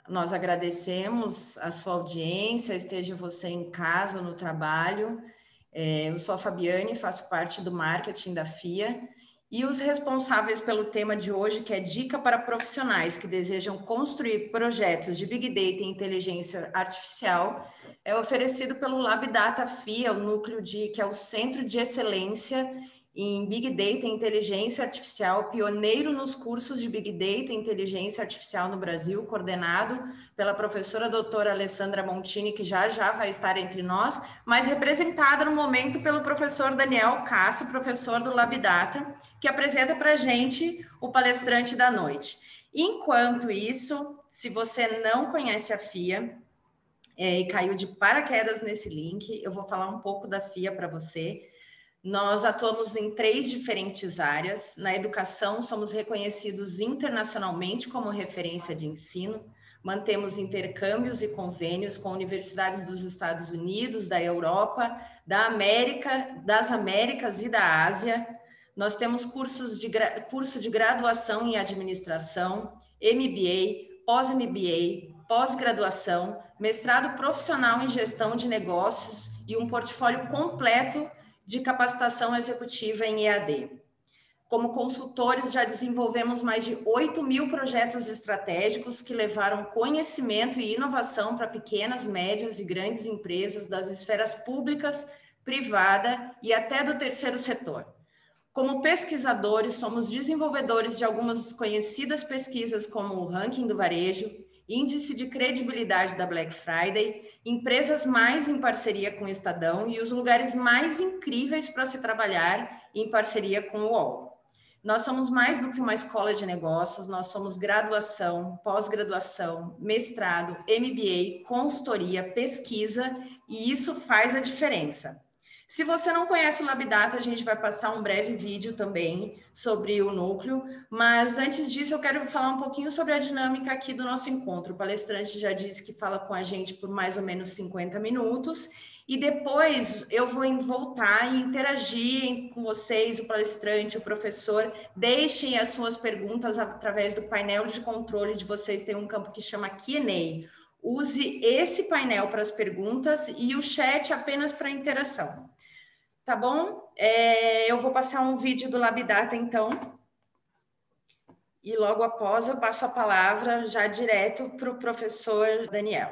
Nós agradecemos a sua audiência, esteja você em casa ou no trabalho. Eu sou a Fabiane, faço parte do marketing da FIA e os responsáveis pelo tema de hoje, que é dica para profissionais que desejam construir projetos de Big Data e inteligência artificial, é oferecido pelo LabData FIA, o núcleo que é o Centro de Excelência em Big Data e Inteligência Artificial, pioneiro nos cursos de Big Data e Inteligência Artificial no Brasil, coordenado pela professora doutora Alessandra Montini, que já vai estar entre nós, mas representada no momento pelo professor Daniel Castro, professor do LabData, que apresenta para a gente o palestrante da noite. Enquanto isso, se você não conhece a FIA e caiu de paraquedas nesse link, eu vou falar um pouco da FIA para você. Nós atuamos em 3 diferentes áreas. Na educação, somos reconhecidos internacionalmente como referência de ensino. Mantemos intercâmbios e convênios com universidades dos Estados Unidos, da Europa, das Américas e da Ásia. Nós temos curso de graduação em administração, MBA, pós-MBA, pós-graduação, mestrado profissional em gestão de negócios e um portfólio completo de capacitação executiva em EAD. Como consultores, já desenvolvemos mais de 8.000 projetos estratégicos que levaram conhecimento e inovação para pequenas, médias e grandes empresas das esferas públicas, privada e até do terceiro setor. Como pesquisadores, somos desenvolvedores de algumas conhecidas pesquisas como o Ranking do Varejo, Índice de Credibilidade da Black Friday, Empresas Mais em parceria com o Estadão e os lugares mais incríveis para se trabalhar em parceria com o UOL. Nós somos mais do que uma escola de negócios, nós somos graduação, pós-graduação, mestrado, MBA, consultoria, pesquisa, e isso faz a diferença. Se você não conhece o LabData, a gente vai passar um breve vídeo também sobre o núcleo, mas antes disso eu quero falar um pouquinho sobre a dinâmica aqui do nosso encontro. O palestrante já disse que fala com a gente por mais ou menos 50 minutos, e depois eu vou voltar e interagir com vocês, o palestrante, o professor. Deixem as suas perguntas através do painel de controle de vocês, tem um campo que chama Q&A. Use esse painel para as perguntas e o chat apenas para interação. Tá bom? Eu vou passar um vídeo do LabData, então. E logo após eu passo a palavra já direto para o professor Daniel.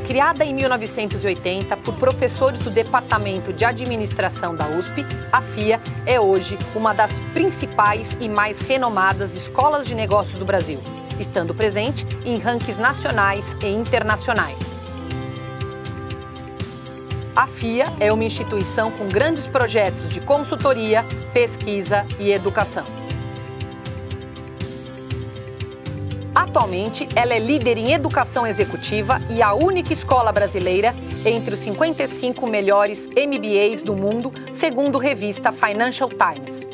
Criada em 1980 por professores do Departamento de Administração da USP, a FIA é hoje uma das principais e mais renomadas escolas de negócios do Brasil, estando presente em rankings nacionais e internacionais. A FIA é uma instituição com grandes projetos de consultoria, pesquisa e educação. Atualmente, ela é líder em educação executiva e a única escola brasileira entre os 55 melhores MBAs do mundo, segundo revista Financial Times.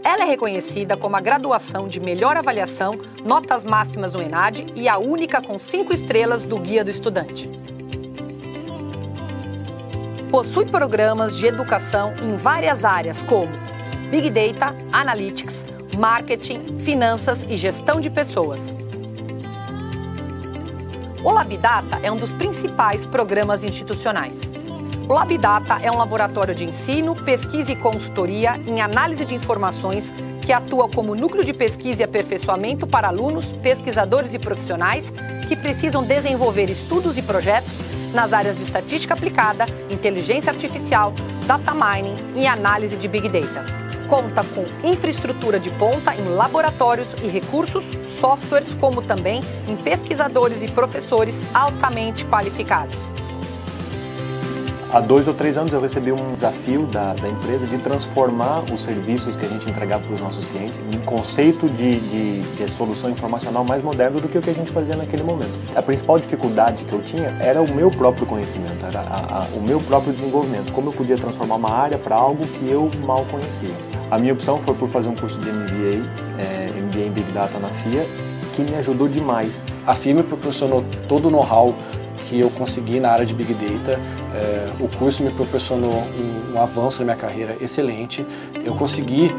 Ela é reconhecida como a graduação de melhor avaliação, notas máximas no ENAD e a única com 5 estrelas do Guia do Estudante. Possui programas de educação em várias áreas como Big Data, Analytics, Marketing, Finanças e Gestão de Pessoas. O LabData é um dos principais programas institucionais. O LabData é um laboratório de ensino, pesquisa e consultoria em análise de informações que atua como núcleo de pesquisa e aperfeiçoamento para alunos, pesquisadores e profissionais que precisam desenvolver estudos e projetos nas áreas de estatística aplicada, inteligência artificial, data mining e análise de Big Data. Conta com infraestrutura de ponta em laboratórios e recursos, softwares, como também em pesquisadores e professores altamente qualificados. Há 2 ou 3 anos eu recebi um desafio da empresa de transformar os serviços que a gente entregava para os nossos clientes em um conceito de solução informacional mais moderno do que o que a gente fazia naquele momento. A principal dificuldade que eu tinha era o meu próprio conhecimento, era o meu próprio desenvolvimento, como eu podia transformar uma área para algo que eu mal conhecia. A minha opção foi por fazer um curso de MBA em Big Data na FIA, que me ajudou demais. A FIA me proporcionou todo o know-how que eu consegui na área de Big Data. O curso me proporcionou um avanço na minha carreira excelente. Eu consegui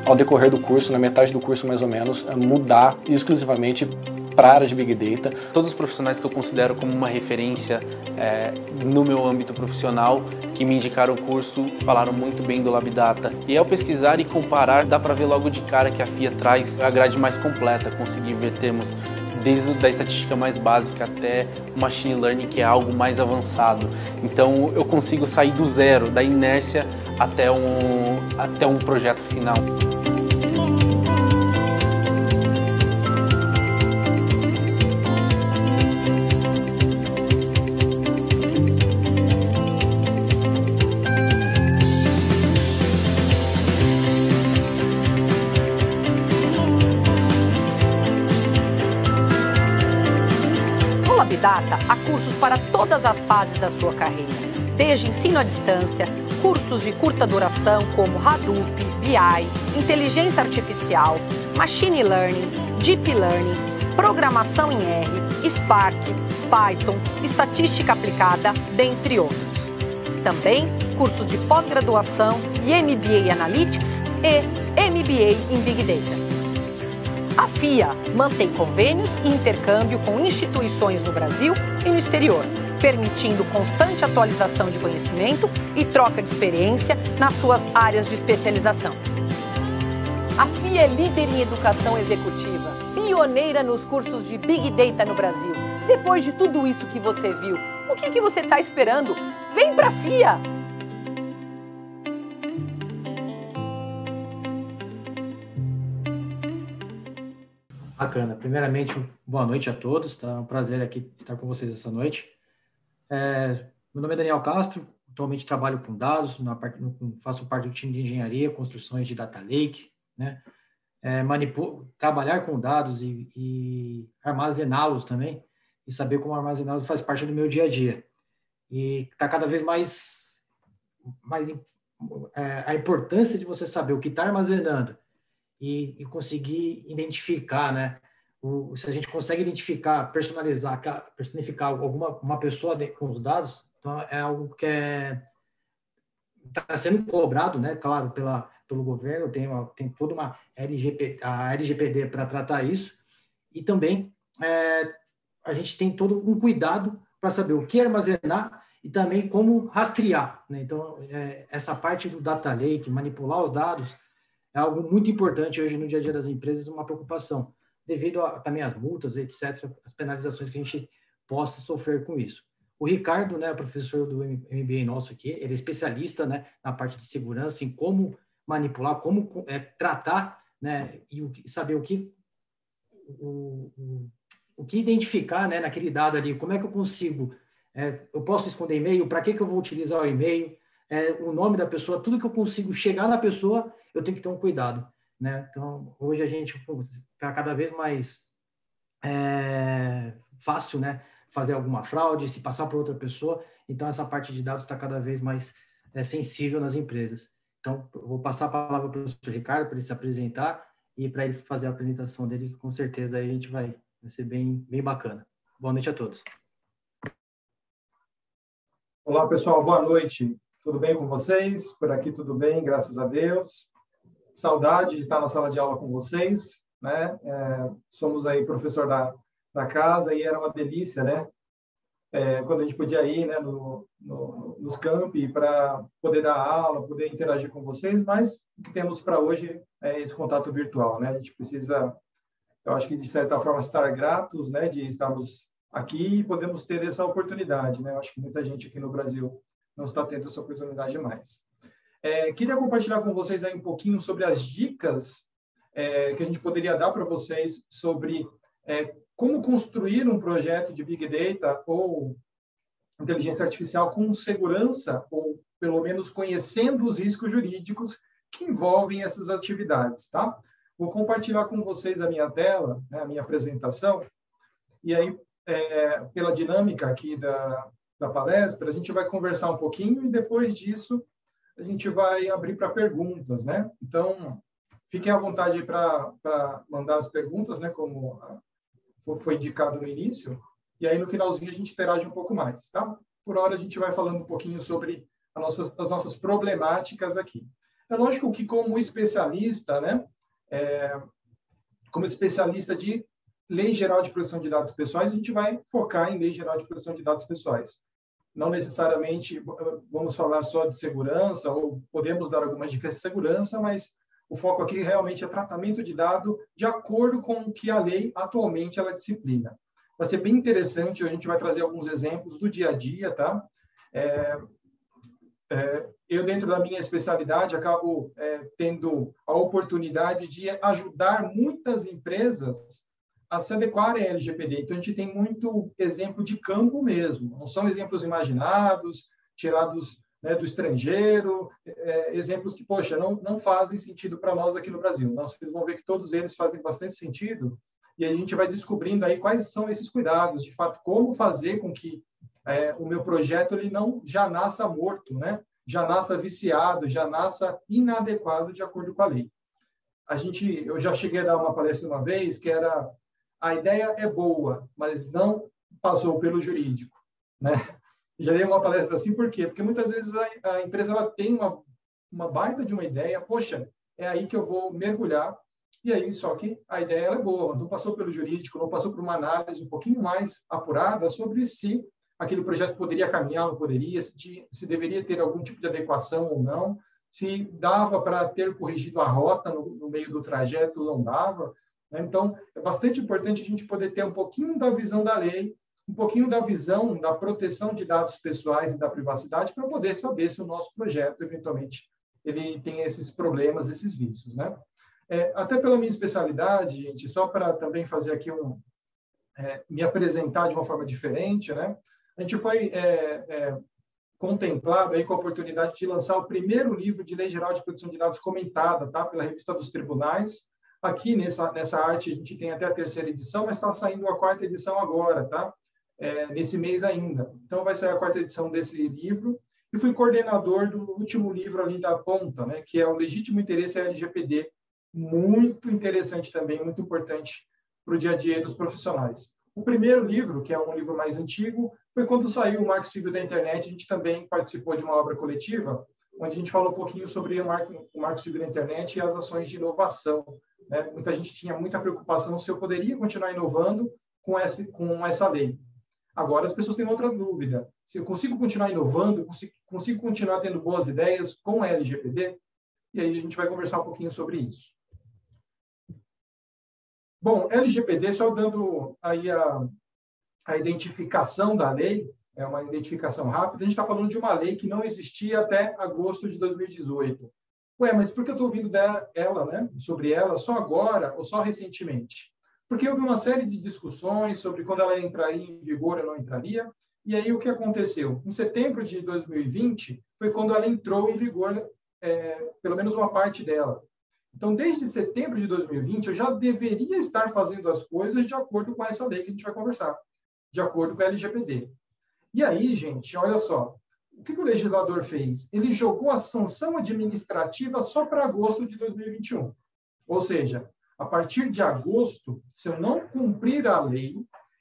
ao decorrer do curso, na metade do curso mais ou menos, mudar exclusivamente para a área de Big Data. Todos os profissionais que eu considero como uma referência no meu âmbito profissional, que me indicaram o curso, falaram muito bem do LabData. E ao pesquisar e comparar, dá para ver logo de cara que a FIA traz a grade mais completa, conseguir ver termos desde a estatística mais básica até o machine learning, que é algo mais avançado. Então eu consigo sair do zero, da inércia até um projeto final. LabData há cursos para todas as fases da sua carreira, desde ensino à distância, cursos de curta duração como Hadoop, BI, inteligência artificial, machine learning, deep learning, programação em R, Spark, Python, estatística aplicada, dentre outros. Também cursos de pós-graduação e MBA Analytics e MBA em Big Data. A FIA mantém convênios e intercâmbio com instituições no Brasil e no exterior, permitindo constante atualização de conhecimento e troca de experiência nas suas áreas de especialização. A FIA é líder em educação executiva, pioneira nos cursos de Big Data no Brasil. Depois de tudo isso que você viu, o que você está esperando? Vem para a FIA! Bacana. Primeiramente, boa noite a todos. Tá um prazer aqui estar com vocês essa noite. Meu nome é Daniel Castro. Atualmente trabalho com dados, faço parte do time de engenharia, construções de data lake, né? Trabalhar com dados e armazená-los também, e saber como armazená-los faz parte do meu dia a dia. E está cada vez mais a importância de você saber o que está armazenando e conseguir identificar, né? Se a gente consegue identificar, personificar uma pessoa com os dados, então é algo que está sendo cobrado, né? Claro, pelo governo, tem toda a LGPD para tratar isso, e também a gente tem todo um cuidado para saber o que armazenar e também como rastrear, né? Então, essa parte do data lake, manipular os dados, é algo muito importante hoje no dia a dia das empresas, uma preocupação, devido também às multas, etc., as penalizações que a gente possa sofrer com isso. O Ricardo, né, professor do MBA nosso aqui, ele é especialista, né, na parte de segurança, em como manipular, como tratar, né, e saber o que identificar, né, naquele dado ali, como é que eu consigo, eu posso esconder e-mail, para que eu vou utilizar o e-mail, o nome da pessoa, tudo que eu consigo chegar na pessoa, eu tenho que ter um cuidado, né? Então, hoje a gente está cada vez mais fácil, né, fazer alguma fraude, se passar por outra pessoa, então essa parte de dados está cada vez mais sensível nas empresas. Então, eu vou passar a palavra para o professor Ricardo, para ele se apresentar e para ele fazer a apresentação dele, com certeza aí a gente vai ser bem bacana. Boa noite a todos. Olá, pessoal, boa noite. Tudo bem com vocês? Por aqui tudo bem, graças a Deus. Saudade de estar na sala de aula com vocês, né? Somos aí professor da casa e era uma delícia, né? Quando a gente podia ir, né, nos campi para poder dar aula, poder interagir com vocês, mas o que temos para hoje é esse contato virtual, né? A gente precisa, eu acho que de certa forma, estar gratos, né, de estarmos aqui e podemos ter essa oportunidade, né? Eu acho que muita gente aqui no Brasil não está tendo essa oportunidade mais. Queria compartilhar com vocês aí um pouquinho sobre as dicas que a gente poderia dar para vocês sobre como construir um projeto de Big Data ou inteligência artificial com segurança, ou pelo menos conhecendo os riscos jurídicos que envolvem essas atividades, tá? Vou compartilhar com vocês a minha tela, né, a minha apresentação, e aí, pela dinâmica aqui da palestra, a gente vai conversar um pouquinho e depois disso a gente vai abrir para perguntas, né? Então, fiquem à vontade para mandar as perguntas, né, como foi indicado no início, e aí no finalzinho a gente interage um pouco mais, tá? Por hora a gente vai falando um pouquinho sobre as nossas problemáticas aqui. É lógico que como especialista, né, como especialista de Lei Geral de Proteção de Dados Pessoais, a gente vai focar em Lei Geral de Proteção de Dados Pessoais. Não necessariamente vamos falar só de segurança, ou podemos dar algumas dicas de segurança, mas o foco aqui realmente é tratamento de dado de acordo com o que a lei atualmente ela disciplina. Vai ser bem interessante, a gente vai trazer alguns exemplos do dia a dia, tá? Eu, dentro da minha especialidade, acabo tendo a oportunidade de ajudar muitas empresas a se adequarem à LGPD. Então, a gente tem muito exemplo de campo mesmo. Não são exemplos imaginados, tirados, né, do estrangeiro, exemplos que, poxa, não fazem sentido para nós aqui no Brasil. Então, vocês vão ver que todos eles fazem bastante sentido e a gente vai descobrindo aí quais são esses cuidados, de fato, como fazer com que o meu projeto ele não já nasça morto, né? Já nasça viciado, já nasça inadequado de acordo com a lei. Eu já cheguei a dar uma palestra uma vez que era: a ideia é boa, mas não passou pelo jurídico, né? Já dei uma palestra assim, por quê? Porque muitas vezes a empresa ela tem uma baita de uma ideia, poxa, é aí que eu vou mergulhar, e aí só que a ideia ela é boa, não passou pelo jurídico, não passou por uma análise um pouquinho mais apurada sobre se aquele projeto poderia caminhar ou não poderia, se deveria ter algum tipo de adequação ou não, se dava para ter corrigido a rota no meio do trajeto ou não dava. Então, é bastante importante a gente poder ter um pouquinho da visão da lei, um pouquinho da visão da proteção de dados pessoais e da privacidade para poder saber se o nosso projeto, eventualmente, ele tem esses problemas, esses vícios, né? Até pela minha especialidade, gente, só para também fazer aqui me apresentar de uma forma diferente, né? A gente foi contemplado aí com a oportunidade de lançar o primeiro livro de Lei Geral de Proteção de Dados comentada, tá? Pela Revista dos Tribunais. Aqui nessa arte a gente tem até a 3ª edição, mas está saindo a 4ª edição agora, tá? Nesse mês ainda. Então vai sair a 4ª edição desse livro. E fui coordenador do último livro ali da ponta, né? Que é o Legítimo Interesse LGPD. Muito interessante também, muito importante para o dia a dia dos profissionais. O primeiro livro, que é um livro mais antigo, foi quando saiu o Marco Civil da Internet. A gente também participou de uma obra coletiva, onde a gente falou um pouquinho sobre o Marco Civil da Internet e as ações de inovação. Né? Muita gente tinha muita preocupação se eu poderia continuar inovando com essa lei. Agora as pessoas têm outra dúvida. Se eu consigo continuar inovando, consigo continuar tendo boas ideias com a LGPD? E aí a gente vai conversar um pouquinho sobre isso. Bom, LGPD, só dando aí a identificação da lei, é uma identificação rápida, a gente está falando de uma lei que não existia até agosto de 2018. Ué, mas por que eu estou ouvindo sobre ela só agora ou só recentemente? Porque houve uma série de discussões sobre quando ela entraria em vigor ou não entraria, e aí o que aconteceu? Em setembro de 2020 foi quando ela entrou em vigor, pelo menos uma parte dela. Então, desde setembro de 2020, eu já deveria estar fazendo as coisas de acordo com essa lei que a gente vai conversar, de acordo com a LGPD. E aí, gente, olha só, o que o legislador fez? Ele jogou a sanção administrativa só para agosto de 2021. Ou seja, a partir de agosto, se eu não cumprir a lei,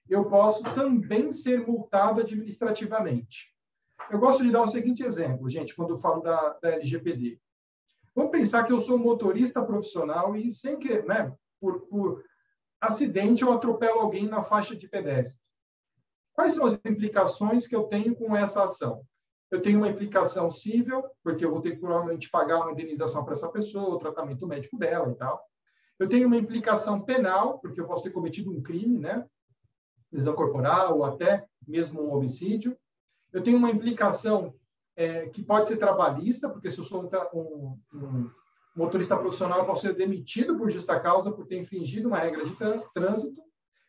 eu posso também ser multado administrativamente. Eu gosto de dar o seguinte exemplo, gente, quando eu falo da LGPD. Vamos pensar que eu sou motorista profissional e, sem que, né, por acidente, eu atropelo alguém na faixa de pedestre. Quais são as implicações que eu tenho com essa ação? Eu tenho uma implicação civil, porque eu vou ter que provavelmente pagar uma indenização para essa pessoa, o tratamento médico dela e tal. Eu tenho uma implicação penal, porque eu posso ter cometido um crime, né? Lesão corporal ou até mesmo um homicídio. Eu tenho uma implicação que pode ser trabalhista, porque se eu sou um motorista profissional, eu posso ser demitido por justa causa por ter infringido uma regra de trânsito.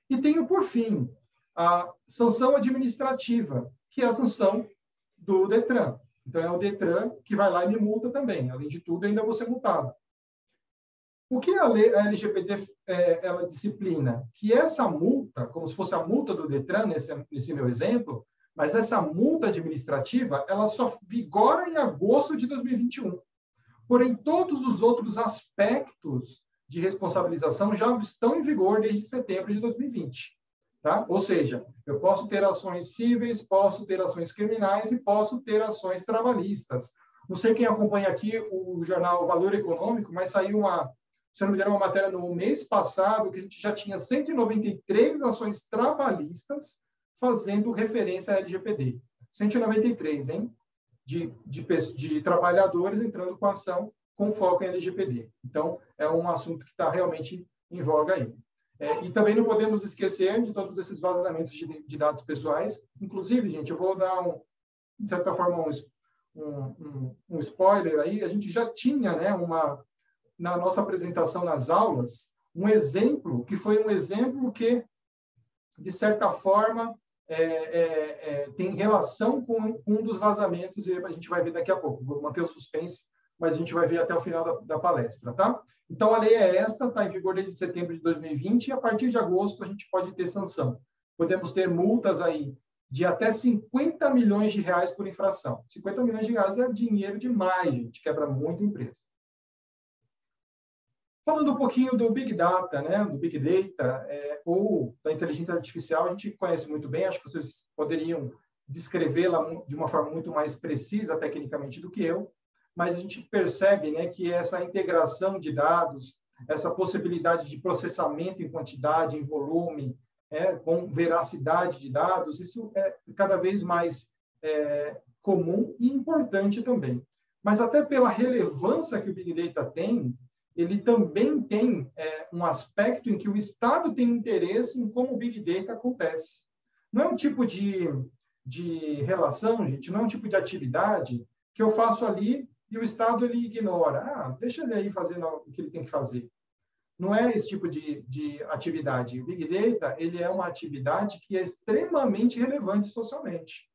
E tenho, por fim, a sanção administrativa, que é a sanção do DETRAN. Então, é o DETRAN que vai lá e me multa também. Além de tudo, ainda vou ser multado. O que a LGPD ela disciplina? Que essa multa, como se fosse a multa do DETRAN, nesse meu exemplo, mas essa multa administrativa, ela só vigora em agosto de 2021. Porém, todos os outros aspectos de responsabilização já estão em vigor desde setembro de 2020. Tá? Ou seja, eu posso ter ações cíveis, posso ter ações criminais e posso ter ações trabalhistas. Não sei quem acompanha aqui o jornal Valor Econômico, mas saiu se não me engano, uma matéria no mês passado que a gente já tinha 193 ações trabalhistas fazendo referência à LGPD. 193, hein? De trabalhadores entrando com ação com foco em LGPD. Então, é um assunto que está realmente em voga aí. E também não podemos esquecer de todos esses vazamentos de dados pessoais. Inclusive, gente, eu vou dar, de certa forma, um spoiler aí. A gente já tinha, né, na nossa apresentação nas aulas, um exemplo, que foi um exemplo que, de certa forma, tem relação com um dos vazamentos, e a gente vai ver daqui a pouco. Vou manter o suspense, mas a gente vai ver até o final da palestra, tá? Então, a lei é esta, está em vigor desde setembro de 2020, e a partir de agosto a gente pode ter sanção. Podemos ter multas aí de até 50 milhões de reais por infração. 50 milhões de reais é dinheiro demais, gente, quebra muita empresa. Falando um pouquinho do Big Data, né, do Big Data, ou da inteligência artificial, a gente conhece muito bem, acho que vocês poderiam descrevê-la de uma forma muito mais precisa tecnicamente do que eu, mas a gente percebe, né, que essa integração de dados, essa possibilidade de processamento em quantidade, em volume, com veracidade de dados, isso é cada vez mais comum e importante também. Mas até pela relevância que o Big Data tem, ele também tem um aspecto em que o Estado tem interesse em como o Big Data acontece. Não é um tipo de relação, gente, não é um tipo de atividade que eu faço ali e o Estado ele ignora. Deixa ele aí fazendo o que ele tem que fazer. Não é esse tipo de atividade. O Big Data ele é uma atividade que é extremamente relevante socialmente.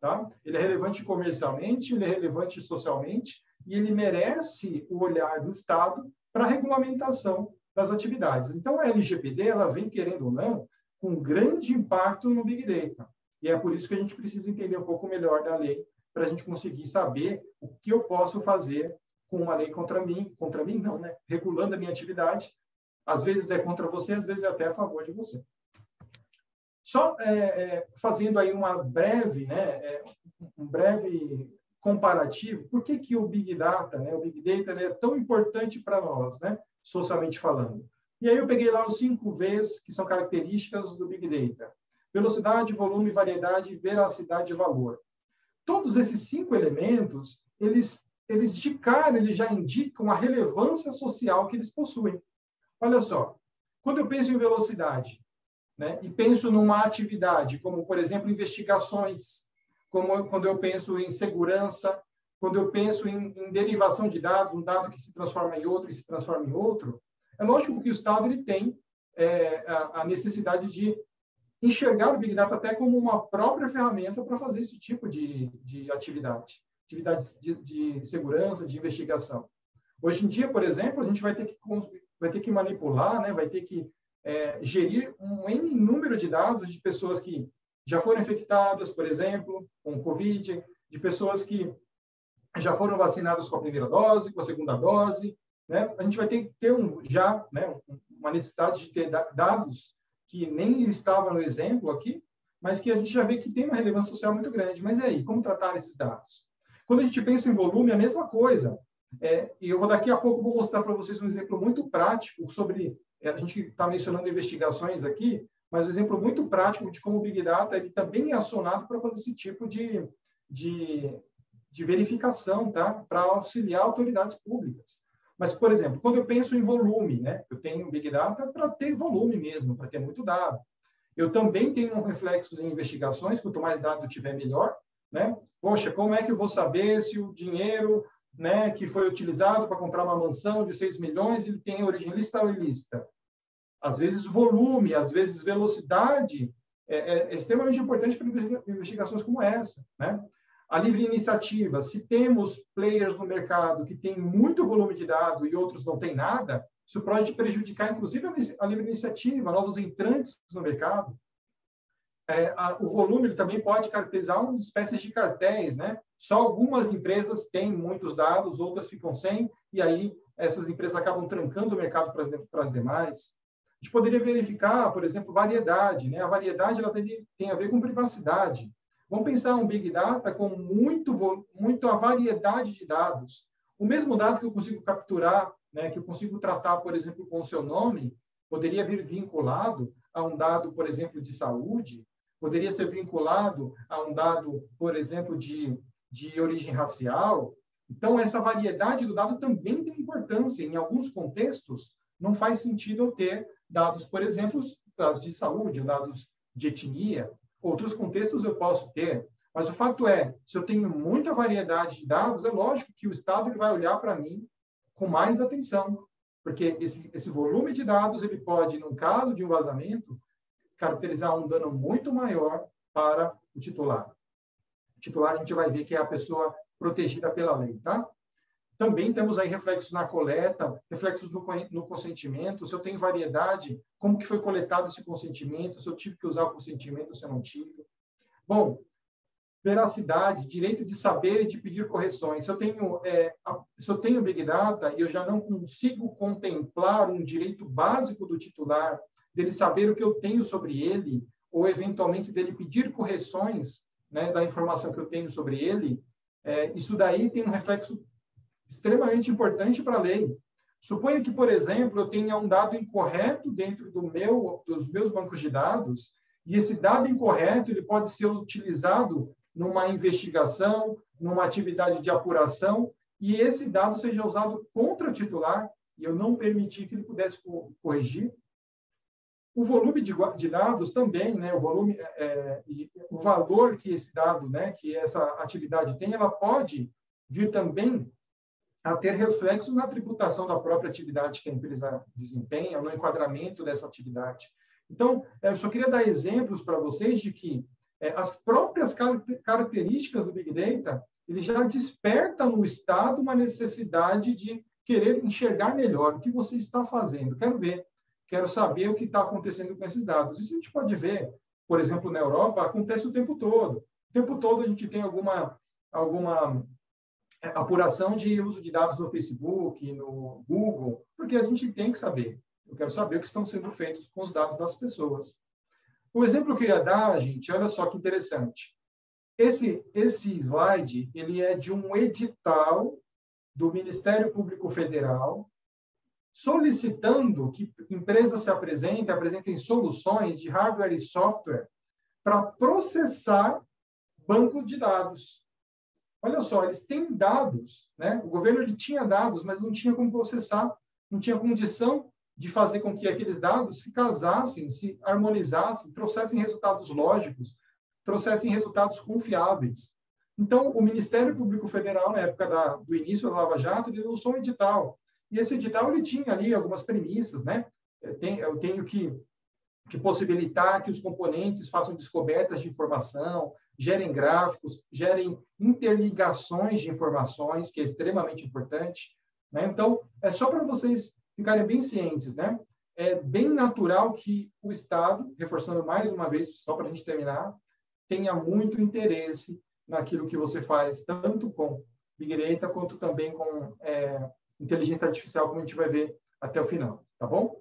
Tá? Ele é relevante comercialmente, ele é relevante socialmente, e ele merece o olhar do Estado para a regulamentação das atividades. Então, a LGPD, ela vem, querendo ou não, com grande impacto no Big Data. E é por isso que a gente precisa entender um pouco melhor da lei, para a gente conseguir saber o que eu posso fazer com uma lei contra mim não, né? Regulando a minha atividade. Às vezes é contra você, às vezes é até a favor de você. Só fazendo aí um breve comparativo, por que o Big Data, né, o Big Data é tão importante para nós, né, socialmente falando? E aí eu peguei lá os 5 Vs que são características do Big Data. Velocidade, volume, variedade, veracidade e valor. Todos esses 5 elementos, eles de cara, eles já indicam a relevância social que eles possuem. Olha só, quando eu penso em velocidade, né, e penso numa atividade, como, por exemplo, investigações, como quando eu penso em segurança, quando eu penso em derivação de dados, um dado que se transforma em outro e se transforma em outro, é lógico que o Estado ele tem a necessidade de enxergar o Big Data até como uma própria ferramenta para fazer esse tipo de atividades de segurança, de investigação. Hoje em dia, por exemplo, a gente vai ter que manipular, né, vai ter que gerir um N número de dados de pessoas que já foram infectadas, por exemplo, com Covid, de pessoas que já foram vacinadas com a primeira dose, com a segunda dose, né? A gente vai ter que ter uma necessidade de ter dados que nem estava no exemplo aqui, mas que a gente já vê que tem uma relevância social muito grande. Mas e aí, como tratar esses dados? Quando a gente pensa em volume, é a mesma coisa. E eu daqui a pouco vou mostrar para vocês um exemplo muito prático sobre... a gente está mencionando investigações aqui, mas um exemplo muito prático de como o Big Data ele também é acionado para fazer esse tipo de verificação, tá? Para auxiliar autoridades públicas. Mas, por exemplo, quando eu penso em volume, né? Eu tenho Big Data para ter volume mesmo, para ter muito dado. Eu também tenho reflexos em investigações, quanto mais dado eu tiver, melhor, né? Poxa, como é que eu vou saber se o dinheiro, né, que foi utilizado para comprar uma mansão de 6 milhões, ele tem origem lícita ou ilícita? Às vezes volume, às vezes velocidade é extremamente importante para investigações como essa, né? A livre iniciativa, se temos players no mercado que têm muito volume de dado e outros não têm nada, isso pode prejudicar, inclusive, a livre iniciativa, novos entrantes no mercado. O volume ele também pode caracterizar uma espécie de cartéis, né? Só algumas empresas têm muitos dados, outras ficam sem, e aí essas empresas acabam trancando o mercado para as demais. A gente poderia verificar, por exemplo, variedade, né? A variedade ela tem a ver com privacidade. Vamos pensar um Big Data com muita variedade de dados. O mesmo dado que eu consigo capturar, né, que eu consigo tratar, por exemplo, com o seu nome, poderia vir vinculado a um dado, por exemplo, de saúde, poderia ser vinculado a um dado, por exemplo, de origem racial. Então, essa variedade do dado também tem importância. Em alguns contextos, não faz sentido eu ter dados, por exemplo, dados de saúde, dados de etnia. Outros contextos eu posso ter. Mas o fato é, se eu tenho muita variedade de dados, é lógico que o Estado ele vai olhar para mim com mais atenção, porque esse volume de dados ele pode, no caso de um vazamento, caracterizar um dano muito maior para o titular. O titular a gente vai ver que é a pessoa protegida pela lei, tá? Também temos aí reflexos na coleta, reflexos no consentimento, se eu tenho variedade, como que foi coletado esse consentimento, se eu tive que usar o consentimento, se eu não tive. Bom, veracidade, direito de saber e de pedir correções. Se eu tenho Big Data e eu já não consigo contemplar um direito básico do titular, dele saber o que eu tenho sobre ele, ou eventualmente dele pedir correções, né, da informação que eu tenho sobre ele, isso daí tem um reflexo extremamente importante para a lei. Suponha que, por exemplo, eu tenha um dado incorreto dentro dos meus bancos de dados, e esse dado incorreto ele pode ser utilizado numa investigação, numa atividade de apuração, e esse dado seja usado contra o titular, e eu não permitir que ele pudesse corrigir. O volume de dados também, né, o valor que esse dado, né, que essa atividade tem, ela pode vir também a ter reflexos na tributação da própria atividade que a empresa desempenha, no enquadramento dessa atividade. Então, eu só queria dar exemplos para vocês de que as próprias características do Big Data, ele já desperta no Estado uma necessidade de querer enxergar melhor o que você está fazendo. Quero saber o que está acontecendo com esses dados. Isso a gente pode ver, por exemplo, na Europa, acontece o tempo todo. O tempo todo a gente tem alguma apuração de uso de dados no Facebook, no Google, porque a gente tem que saber. Eu quero saber o que estão sendo feitos com os dados das pessoas. O exemplo que eu ia dar, gente, olha só que interessante. Esse slide, ele é de um edital do Ministério Público Federal, solicitando que empresas se apresentem soluções de hardware e software para processar banco de dados. Olha só, eles têm dados, né? O governo ele tinha dados, mas não tinha como processar, não tinha condição de fazer com que aqueles dados se casassem, se harmonizassem, trouxessem resultados lógicos, trouxessem resultados confiáveis. Então, o Ministério Público Federal, na época do início da Lava Jato, ele lançou um edital. E esse edital ele tinha ali algumas premissas, né? Eu tenho que possibilitar que os componentes façam descobertas de informação, gerem gráficos, gerem interligações de informações, que é extremamente importante, né? Então, é só para vocês ficarem bem cientes, né? É bem natural que o Estado, reforçando mais uma vez, só para a gente terminar, tenha muito interesse naquilo que você faz, tanto com Big Data, quanto também com inteligência artificial, como a gente vai ver até o final, tá bom?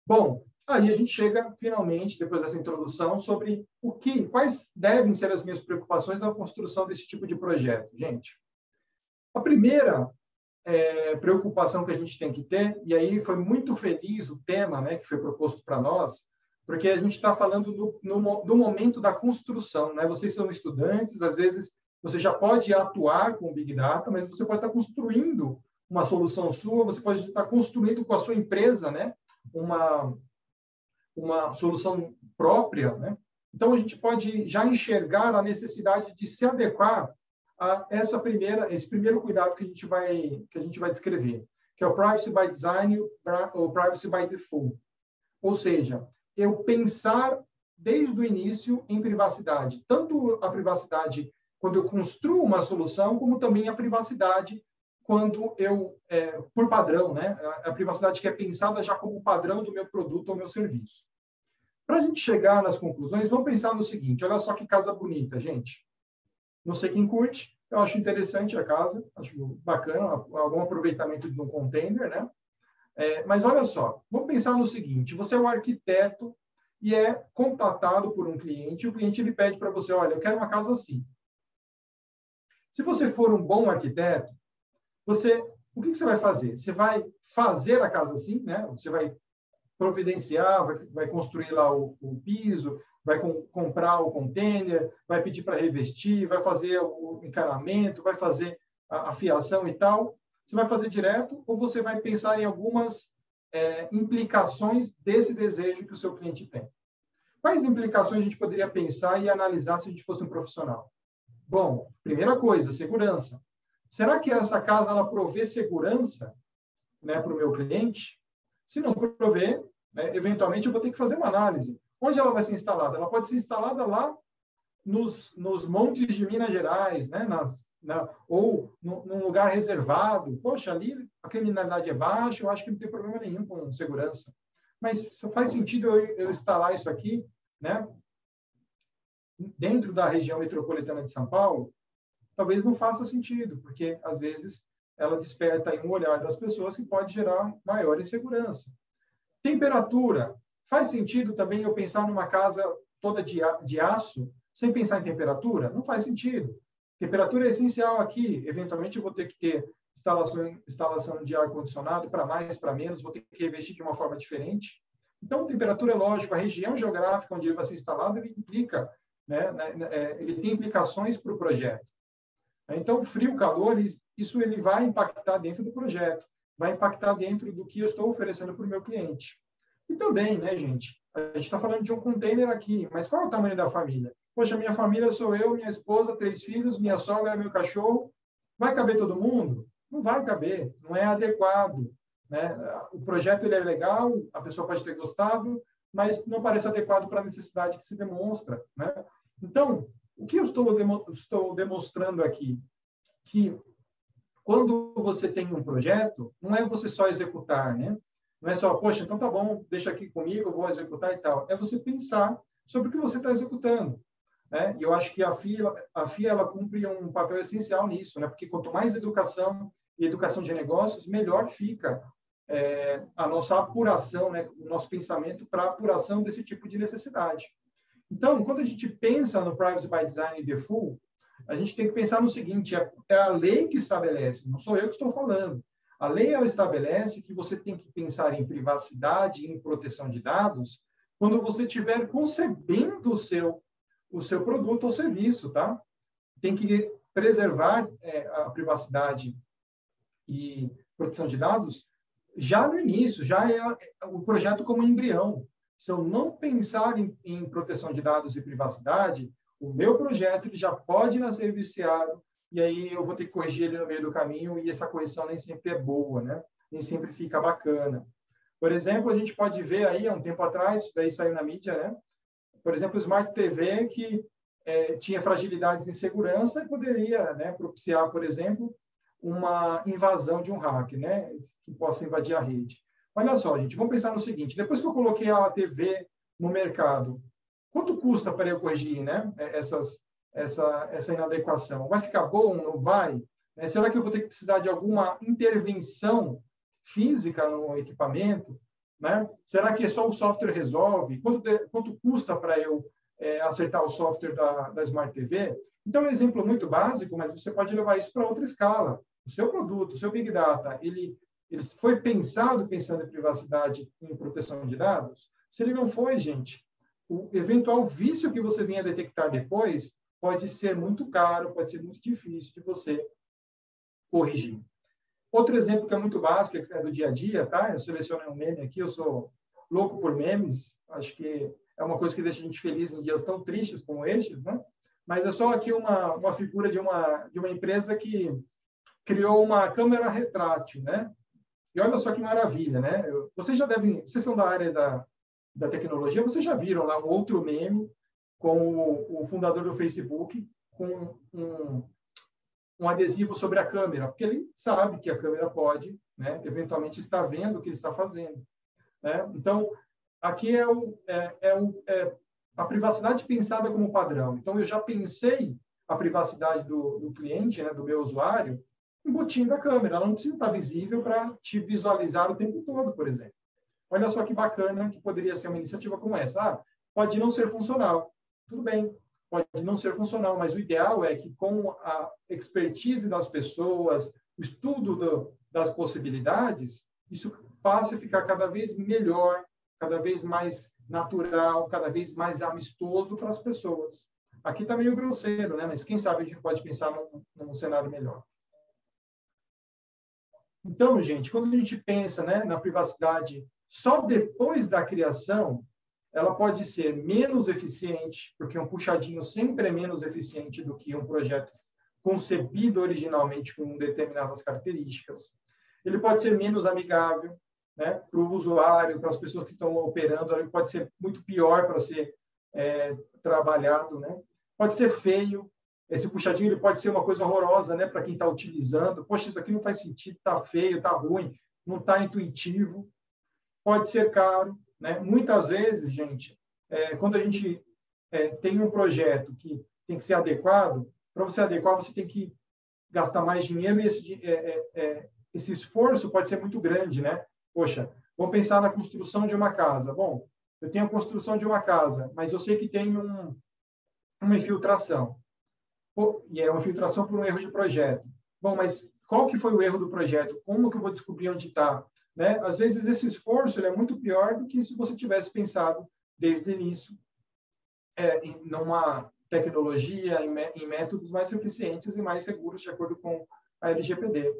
Bom, aí a gente chega, finalmente, depois dessa introdução, sobre quais devem ser as minhas preocupações na construção desse tipo de projeto. Gente, a primeira preocupação que a gente tem que ter, e aí foi muito feliz o tema, né, que foi proposto para nós, porque a gente está falando do momento da construção, né? Vocês são estudantes, às vezes você já pode atuar com Big Data, mas você pode estar construindo uma solução sua, você pode estar construindo com a sua empresa, né, uma solução própria, né? Então, a gente pode já enxergar a necessidade de se adequar a esse primeiro cuidado que a gente vai descrever, que é o Privacy by Design ou Privacy by Default. Ou seja, eu pensar desde o início em privacidade, tanto a privacidade quando eu construo uma solução, como também a privacidade quando por padrão, né? A privacidade que é pensada já como padrão do meu produto ou meu serviço. Para a gente chegar nas conclusões, vamos pensar no seguinte, olha só que casa bonita, gente. Não sei quem curte, eu acho interessante a casa, acho bacana, algum aproveitamento de um container, né? Mas olha só, vamos pensar no seguinte, você é um arquiteto e é contatado por um cliente, e o cliente ele pede para você, olha, eu quero uma casa assim. Se você for um bom arquiteto, o que você vai fazer? Você vai fazer a casa assim, né? Você vai providenciar, vai construir lá o piso, vai comprar o container, vai pedir para revestir, vai fazer o encanamento, vai fazer a fiação e tal. Você vai fazer direto ou você vai pensar em algumas implicações desse desejo que o seu cliente tem? Quais implicações a gente poderia pensar e analisar se a gente fosse um profissional? Bom, primeira coisa, segurança. Será que essa casa ela provê segurança, né, para o meu cliente? Se não prover, né, eventualmente eu vou ter que fazer uma análise. Onde ela vai ser instalada? Ela pode ser instalada lá nos montes de Minas Gerais, né, ou num lugar reservado. Poxa, ali a criminalidade é baixa, eu acho que não tem problema nenhum com segurança. Mas faz sentido eu instalar isso aqui, né, dentro da região metropolitana de São Paulo? Talvez não faça sentido, porque, às vezes, ela desperta aí um olhar das pessoas que pode gerar maior insegurança. Temperatura. Faz sentido também eu pensar numa casa toda de aço, sem pensar em temperatura? Não faz sentido. Temperatura é essencial aqui. Eventualmente, eu vou ter que ter instalação de ar-condicionado para mais, para menos, vou ter que investir de uma forma diferente. Então, temperatura é lógico. A região geográfica onde ele vai ser instalado, ele implica, né, ele tem implicações para o projeto. Então, frio, calor, isso ele vai impactar dentro do projeto, vai impactar dentro do que eu estou oferecendo para o meu cliente. E também, né, gente, a gente está falando de um container aqui, mas qual é o tamanho da família? Poxa, minha família sou eu, minha esposa, 3 filhos, minha sogra, meu cachorro. Vai caber todo mundo? Não vai caber, não é adequado, né? O projeto ele é legal, a pessoa pode ter gostado, mas não parece adequado para a necessidade que se demonstra, né? Então, o que eu estou demonstrando aqui? Que quando você tem um projeto, não é você só executar, né? Não é só, poxa, então tá bom, deixa aqui comigo, eu vou executar e tal. É você pensar sobre o que você está executando, né? E eu acho que a FIA ela cumpre um papel essencial nisso, né? Porque quanto mais educação e educação de negócios, melhor fica a nossa apuração, né? O nosso pensamento para a apuração desse tipo de necessidade. Então, quando a gente pensa no Privacy by Design e Default, a gente tem que pensar no seguinte, é a lei que estabelece, não sou eu que estou falando. A lei, ela estabelece que você tem que pensar em privacidade e em proteção de dados quando você estiver concebendo o seu produto ou serviço, tá? Tem que preservar a privacidade e proteção de dados já no início, já é o projeto como embrião. Se eu não pensar em proteção de dados e privacidade, o meu projeto ele já pode nascer viciado, e aí eu vou ter que corrigir ele no meio do caminho, e essa correção nem sempre é boa, né? Nem sempre fica bacana. Por exemplo, a gente pode ver aí, há um tempo atrás, daí saiu na mídia, né? Por exemplo, o Smart TV, que tinha fragilidades em segurança e poderia, né, propiciar, por exemplo, uma invasão de um hacker, né? Que possa invadir a rede. Olha só, gente, vamos pensar no seguinte, depois que eu coloquei a TV no mercado, quanto custa para eu corrigir, né, essa inadequação? Vai ficar bom? Não vai? Será que eu vou ter que precisar de alguma intervenção física no equipamento? Né? Será que só o software resolve? Quanto custa para eu acertar o software da Smart TV? Então, é um exemplo muito básico, mas você pode levar isso para outra escala. O seu produto, o seu Big Data, ele foi pensando em privacidade e em proteção de dados? Se ele não foi, gente, o eventual vício que você venha detectar depois pode ser muito caro, pode ser muito difícil de você corrigir. Outro exemplo que é muito básico, é do dia a dia, tá? Eu selecionei um meme aqui, eu sou louco por memes, acho que é uma coisa que deixa a gente feliz em dias tão tristes como estes, né? Mas é só aqui uma figura de uma empresa que criou uma câmera retrátil, né? E olha só que maravilha, né? Vocês são da área da tecnologia, vocês já viram lá um outro meme com o fundador do Facebook com um adesivo sobre a câmera, porque ele sabe que a câmera pode, né, eventualmente estar vendo o que ele está fazendo. Né? Então, aqui a privacidade pensada como padrão. Então, eu já pensei a privacidade do cliente, né, do meu usuário, embutindo a câmera. Ela não precisa estar visível para te visualizar o tempo todo, por exemplo. Olha só que bacana que poderia ser uma iniciativa como essa. Ah, pode não ser funcional. Tudo bem, pode não ser funcional, mas o ideal é que com a expertise das pessoas, o estudo das possibilidades, isso passe a ficar cada vez melhor, cada vez mais natural, cada vez mais amistoso para as pessoas. Aqui está meio grosseiro, né? Mas quem sabe a gente pode pensar num cenário melhor. Então, gente, quando a gente pensa, né, na privacidade só depois da criação, ela pode ser menos eficiente, porque um puxadinho sempre é menos eficiente do que um projeto concebido originalmente com determinadas características. Ele pode ser menos amigável, né, para o usuário, para as pessoas que estão operando, ele pode ser muito pior para ser trabalhado, né? Pode ser feio. Esse puxadinho ele pode ser uma coisa horrorosa, né, para quem está utilizando. Poxa, isso aqui não faz sentido, está feio, está ruim, não está intuitivo. Pode ser caro, né? Muitas vezes, gente, quando a gente tem um projeto que tem que ser adequado, para você adequar, você tem que gastar mais dinheiro e esse esforço pode ser muito grande, né? Poxa, vamos pensar na construção de uma casa. Bom, eu tenho a construção de uma casa, mas eu sei que tem uma infiltração. E é uma filtração por um erro de projeto. Bom, mas qual que foi o erro do projeto? Como que eu vou descobrir onde está? Né? Às vezes, esse esforço ele é muito pior do que se você tivesse pensado desde o início numa tecnologia, em métodos mais eficientes e mais seguros, de acordo com a LGPD.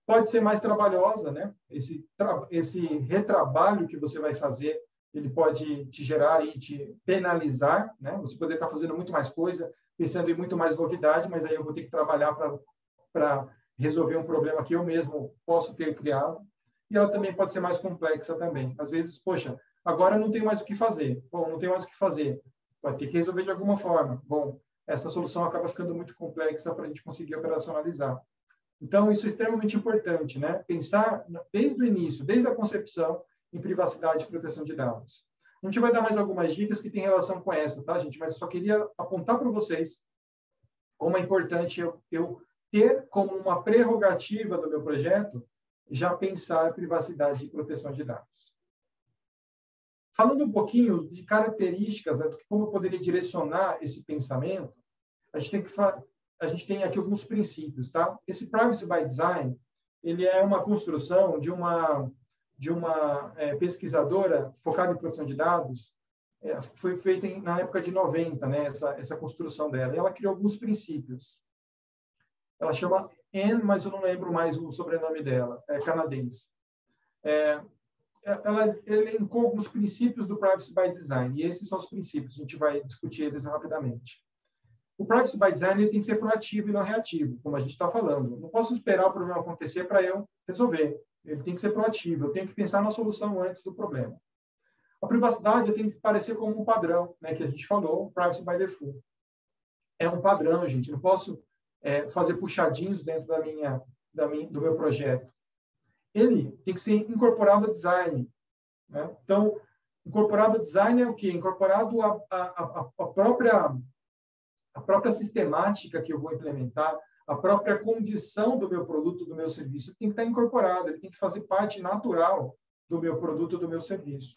Pode ser mais trabalhosa, né? Esse retrabalho que você vai fazer, ele pode te gerar e te penalizar, né? Você poderia estar fazendo muito mais coisa, pensando em muito mais novidade, mas aí eu vou ter que trabalhar para resolver um problema que eu mesmo posso ter criado. E ela também pode ser mais complexa também. Às vezes, poxa, agora não tem mais o que fazer. Bom, não tem mais o que fazer. Vai ter que resolver de alguma forma. Bom, essa solução acaba ficando muito complexa para a gente conseguir operacionalizar. Então, isso é extremamente importante, né? Pensar desde o início, desde a concepção, em privacidade e proteção de dados. A gente vai dar mais algumas dicas que têm relação com essa, tá, gente? Mas eu só queria apontar para vocês como é importante eu ter como uma prerrogativa do meu projeto já pensar privacidade e proteção de dados. Falando um pouquinho de características, né, de como eu poderia direcionar esse pensamento, a gente tem aqui alguns princípios, tá? Esse Privacy by Design, ele é uma construção de uma pesquisadora focada em proteção de dados, foi feita na época de 90, né, essa construção dela. E ela criou alguns princípios. Ela chama Anne, mas eu não lembro mais o sobrenome dela, é canadense. Ela elencou alguns princípios do Privacy by Design, e esses são os princípios, a gente vai discutir eles rapidamente. O Privacy by Design ele tem que ser proativo e não reativo, como a gente está falando. Não posso esperar o problema acontecer para eu resolver. Ele tem que ser proativo, eu tenho que pensar na solução antes do problema. A privacidade tem que parecer como um padrão, né, que a gente falou, Privacy by Default. É um padrão, gente. Não posso fazer puxadinhos dentro do meu projeto. Ele tem que ser incorporado ao design. Né? Então, incorporado ao design é o quê? Incorporado a própria sistemática que eu vou implementar, a própria condição do meu produto, do meu serviço, tem que estar incorporado, ele tem que fazer parte natural do meu produto, do meu serviço.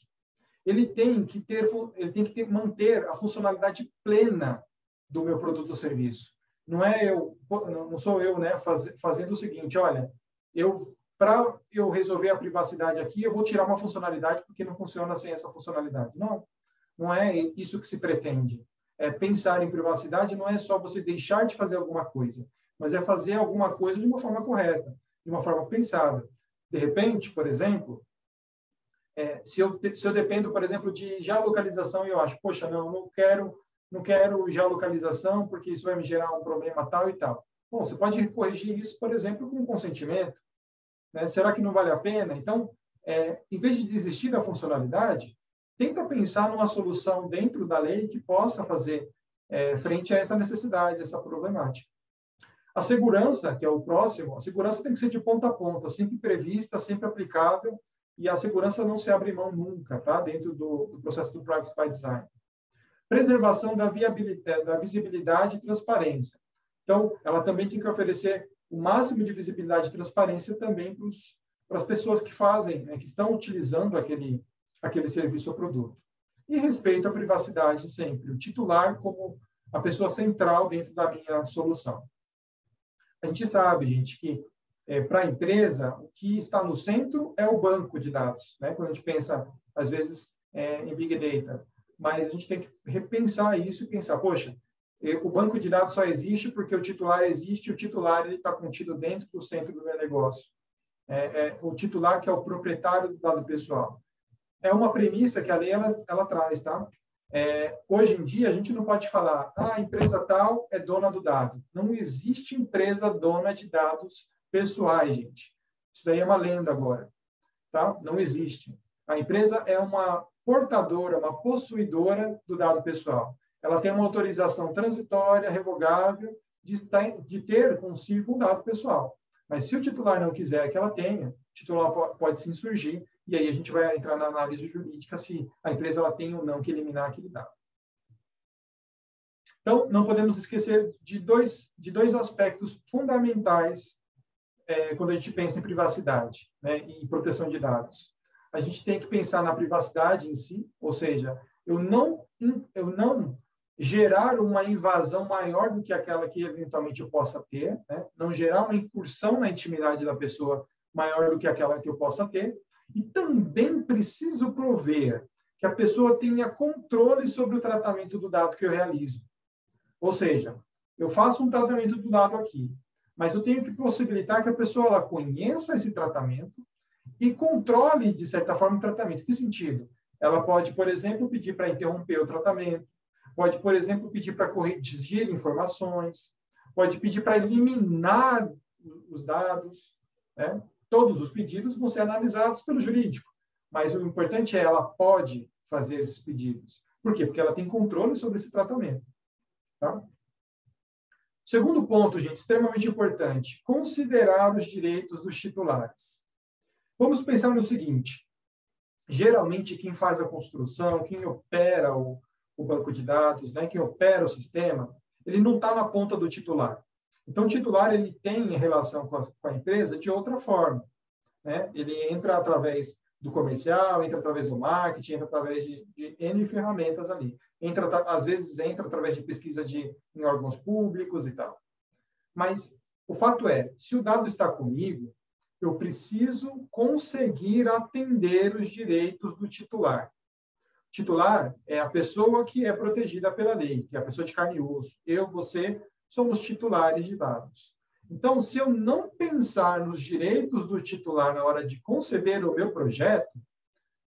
Ele tem que manter a funcionalidade plena do meu produto ou serviço. Não sou eu, né, fazendo o seguinte, olha, para eu resolver a privacidade aqui, eu vou tirar uma funcionalidade porque não funciona sem essa funcionalidade. Não é isso que se pretende. Pensar em privacidade não é só você deixar de fazer alguma coisa, mas é fazer alguma coisa de uma forma correta, de uma forma pensada. De repente, por exemplo, se eu dependo, por exemplo, de geolocalização e eu acho, poxa, não quero geolocalização porque isso vai me gerar um problema tal e tal. Bom, você pode corrigir isso, por exemplo, com consentimento. Né? Será que não vale a pena? Então, em vez de desistir da funcionalidade, tenta pensar numa solução dentro da lei que possa fazer frente a essa necessidade, essa problemática. A segurança, que é o próximo, a segurança tem que ser de ponta a ponta, sempre prevista, sempre aplicável, e a segurança não se abre mão nunca, tá? Dentro do processo do Privacy by Design. Preservação da visibilidade e transparência. Então, ela também tem que oferecer o máximo de visibilidade e transparência também para as pessoas que fazem, né, que estão utilizando aquele serviço ou produto. E respeito à privacidade sempre, o titular como a pessoa central dentro da minha solução. A gente sabe, gente, que para a empresa, o que está no centro é o banco de dados, né? Quando a gente pensa, às vezes, em Big Data. Mas a gente tem que repensar isso e pensar, poxa, o banco de dados só existe porque o titular existe, e o titular está contido dentro do centro do meu negócio. O titular que é o proprietário do dado pessoal. É uma premissa que a lei ela traz, tá? Hoje em dia, a gente não pode falar, a empresa tal é dona do dado. Não existe empresa dona de dados pessoais, gente. Isso daí é uma lenda agora, tá? Não existe. A empresa é uma portadora, uma possuidora do dado pessoal. Ela tem uma autorização transitória, revogável, de ter consigo um dado pessoal. Mas se o titular não quiser que ela tenha, o titular pode se insurgir, e aí a gente vai entrar na análise jurídica se a empresa ela tem ou não que eliminar aquele dado. Então, não podemos esquecer de dois aspectos fundamentais quando a gente pensa em privacidade, né, e proteção de dados. A gente tem que pensar na privacidade em si, ou seja, eu não gerar uma invasão maior do que aquela que eventualmente eu possa ter, né? Não gerar uma incursão na intimidade da pessoa maior do que aquela que eu possa ter, e também preciso prover que a pessoa tenha controle sobre o tratamento do dado que eu realizo. Ou seja, eu faço um tratamento do dado aqui, mas eu tenho que possibilitar que a pessoa ela conheça esse tratamento e controle, de certa forma, o tratamento. Que sentido? Ela pode, por exemplo, pedir para interromper o tratamento, pode, por exemplo, pedir para corrigir informações, pode pedir para eliminar os dados, né? Todos os pedidos vão ser analisados pelo jurídico, mas o importante é ela pode fazer esses pedidos. Por quê? Porque ela tem controle sobre esse tratamento. Tá? Segundo ponto, gente, extremamente importante, considerar os direitos dos titulares. Vamos pensar no seguinte, geralmente quem faz a construção, quem opera o banco de dados, né, quem opera o sistema, ele não está na ponta do titular. Então, o titular ele tem relação com a empresa de outra forma, né? Ele entra através do comercial, entra através do marketing, entra através de N ferramentas ali. Às vezes entra através de pesquisa em órgãos públicos e tal. Mas o fato é, se o dado está comigo, eu preciso conseguir atender os direitos do titular. Titular é a pessoa que é protegida pela lei, que é a pessoa de carne e osso. Eu, você, somos titulares de dados. Então, se eu não pensar nos direitos do titular na hora de conceber o meu projeto,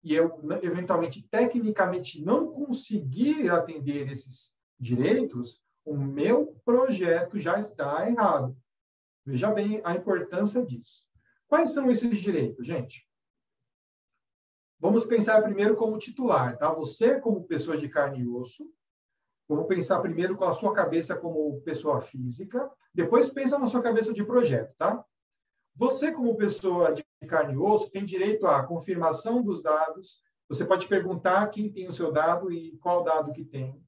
e eu, eventualmente, tecnicamente, não conseguir atender esses direitos, o meu projeto já está errado. Veja bem a importância disso. Quais são esses direitos, gente? Vamos pensar primeiro como titular, tá? Você como pessoa de carne e osso. Vamos pensar primeiro com a sua cabeça como pessoa física. Depois pensa na sua cabeça de projeto, tá? Você como pessoa de carne e osso tem direito à confirmação dos dados. Você pode perguntar quem tem o seu dado e qual dado que tem.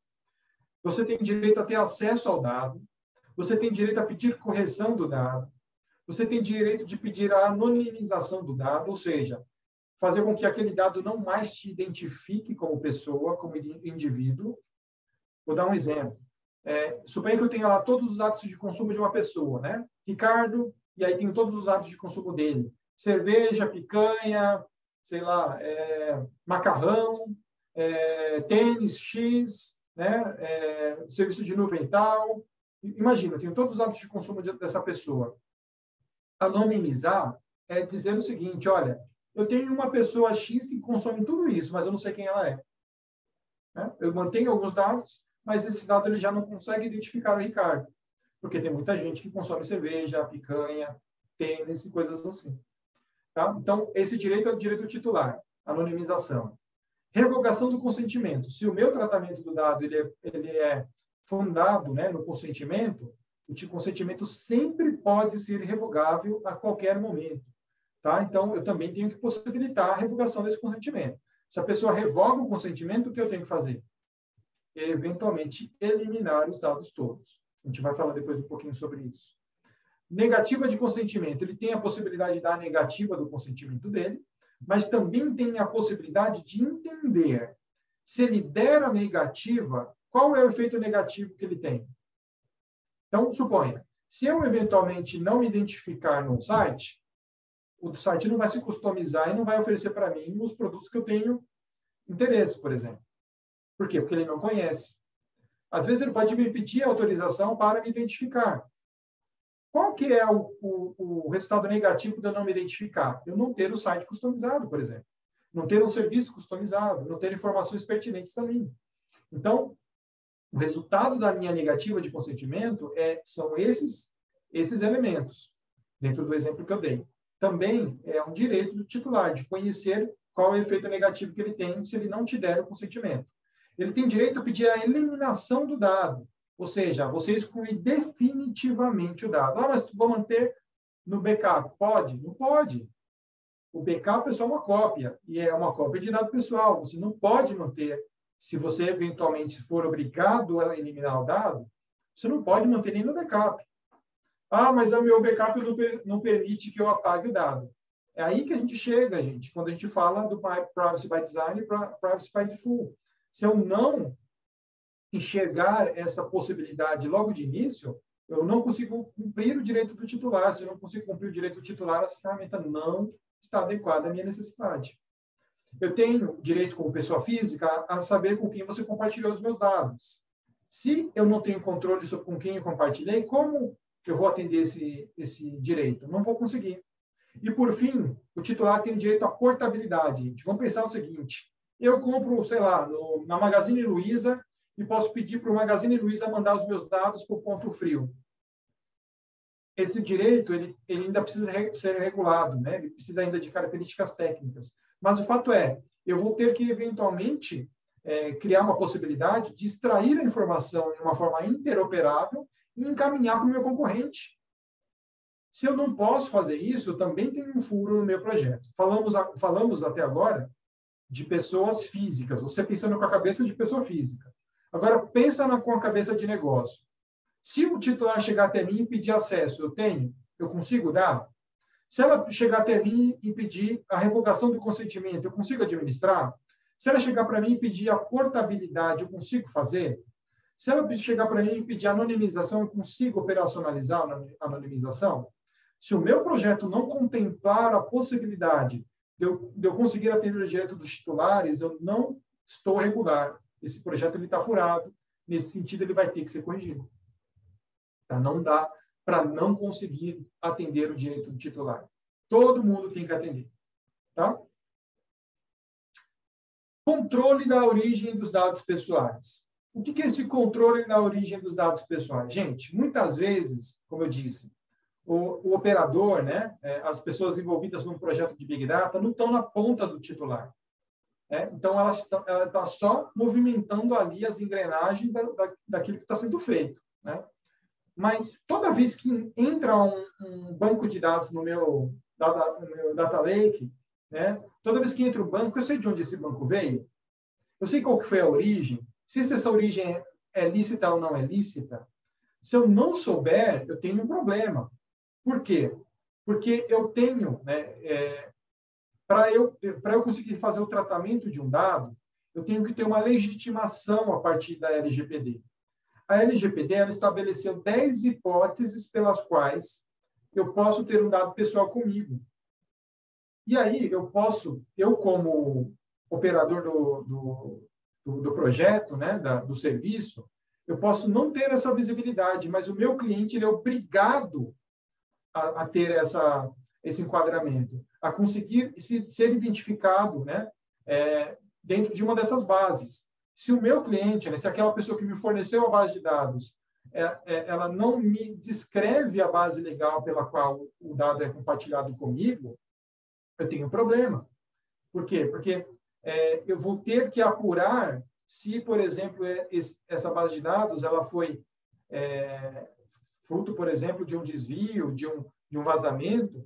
Você tem direito a ter acesso ao dado. Você tem direito a pedir correção do dado. Você tem direito de pedir a anonimização do dado, ou seja, fazer com que aquele dado não mais te identifique como pessoa, como indivíduo. Vou dar um exemplo. Suponha que eu tenha lá todos os hábitos de consumo de uma pessoa, né? Ricardo, e aí tenho todos os hábitos de consumo dele. Cerveja, picanha, sei lá, macarrão, tênis X, né? Serviço de nuvem tal. Imagina, eu tenho todos os hábitos de consumo dessa pessoa. Anonimizar é dizer o seguinte, olha, eu tenho uma pessoa X que consome tudo isso, mas eu não sei quem ela é. Né? Eu mantenho alguns dados, mas esse dado ele já não consegue identificar o Ricardo, porque tem muita gente que consome cerveja, picanha, tênis e coisas assim. Tá? Então, esse direito é o direito titular, anonimização. Revogação do consentimento. Se o meu tratamento do dado ele é fundado, né, no consentimento, o consentimento sempre pode ser revogável a qualquer momento. Tá? Então, eu também tenho que possibilitar a revogação desse consentimento. Se a pessoa revoga o consentimento, o que eu tenho que fazer? Eventualmente, eliminar os dados todos. A gente vai falar depois um pouquinho sobre isso. negativa de consentimento, ele tem a possibilidade de dar a negativa do consentimento dele, mas também tem a possibilidade de entender se ele der a negativa, qual é o efeito negativo que ele tem. Então, suponha, se eu eventualmente não me identificar no site, o site não vai se customizar e não vai oferecer para mim os produtos que eu tenho interesse, por exemplo. Por quê? Porque ele não conhece. Às vezes ele pode me pedir autorização para me identificar. Qual que é o resultado negativo de eu não me identificar? Eu não ter o site customizado, por exemplo. Não ter um serviço customizado, não ter informações pertinentes a mim. Então, o resultado da minha negativa de consentimento são esses elementos, dentro do exemplo que eu dei. Também é um direito do titular de conhecer qual é o efeito negativo que ele tem se ele não te der o consentimento. Ele tem direito a pedir a eliminação do dado, ou seja, você exclui definitivamente o dado. Mas vou manter no backup. Pode? Não pode. O backup é só uma cópia, e é uma cópia de dado pessoal. Você não pode manter, se você eventualmente for obrigado a eliminar o dado, você não pode manter nem no backup. Mas o meu backup não permite que eu apague o dado. É aí que a gente chega, gente, quando a gente fala do Privacy by Design e Privacy by Default. Se eu não enxergar essa possibilidade logo de início, eu não consigo cumprir o direito do titular. Se eu não consigo cumprir o direito do titular, essa ferramenta não está adequada à minha necessidade. Eu tenho direito, como pessoa física, a saber com quem você compartilhou os meus dados. Se eu não tenho controle sobre com quem eu compartilhei, como eu vou atender esse direito? Não vou conseguir. E, por fim, o titular tem direito à portabilidade. Gente. Vamos pensar o seguinte. Eu compro, sei lá, na Magazine Luiza e posso pedir para o Magazine Luiza mandar os meus dados para o ponto frio. Esse direito, ele ainda precisa ser regulado, né? Ele precisa ainda de características técnicas. Mas o fato é, eu vou ter que, eventualmente, criar uma possibilidade de extrair a informação de uma forma interoperável e encaminhar para o meu concorrente. Se eu não posso fazer isso, eu também tenho um furo no meu projeto. Falamos até agora de pessoas físicas, você pensando com a cabeça de pessoa física. Agora, pensa com a cabeça de negócio. Se o titular chegar até mim e pedir acesso, eu consigo dar? Se ela chegar até mim e pedir a revogação do consentimento, eu consigo administrar? Se ela chegar para mim e pedir a portabilidade, eu consigo fazer? Se ela chegar para mim e pedir anonimização, eu consigo operacionalizar a anonimização? Se o meu projeto não contemplar a possibilidade de eu conseguir atender o direito dos titulares, eu não estou regular. Esse projeto está furado. Nesse sentido, ele vai ter que ser corrigido. Tá? Não dá para não conseguir atender o direito do titular. Todo mundo tem que atender. Tá? Controle da origem dos dados pessoais. O que é esse controle da origem dos dados pessoais? Gente, muitas vezes, como eu disse, o operador, né, as pessoas envolvidas num projeto de Big Data não estão na ponta do titular. Então, ela está só movimentando ali as engrenagens daquilo que está sendo feito. Né? Mas toda vez que entra um banco de dados no meu Data Lake, né, toda vez que entra um banco, eu sei de onde esse banco veio, eu sei qual que foi a origem, se essa origem é lícita ou não é lícita. Se eu não souber, eu tenho um problema. Por quê? Porque eu tenho, né, para eu conseguir fazer o tratamento de um dado, eu tenho que ter uma legitimação a partir da LGPD. A LGPD ela estabeleceu 10 hipóteses pelas quais eu posso ter um dado pessoal comigo. E aí eu como operador do projeto, né, do serviço, eu posso não ter essa visibilidade, mas o meu cliente ele é obrigado a ter esse enquadramento, a conseguir ser identificado, né, dentro de uma dessas bases. Se o meu cliente, né, se aquela pessoa que me forneceu a base de dados, ela não me descreve a base legal pela qual o dado é compartilhado comigo, eu tenho um problema. Por quê? Porque eu vou ter que apurar se, por exemplo, essa base de dados ela foi fruto, por exemplo, de um desvio, de um vazamento,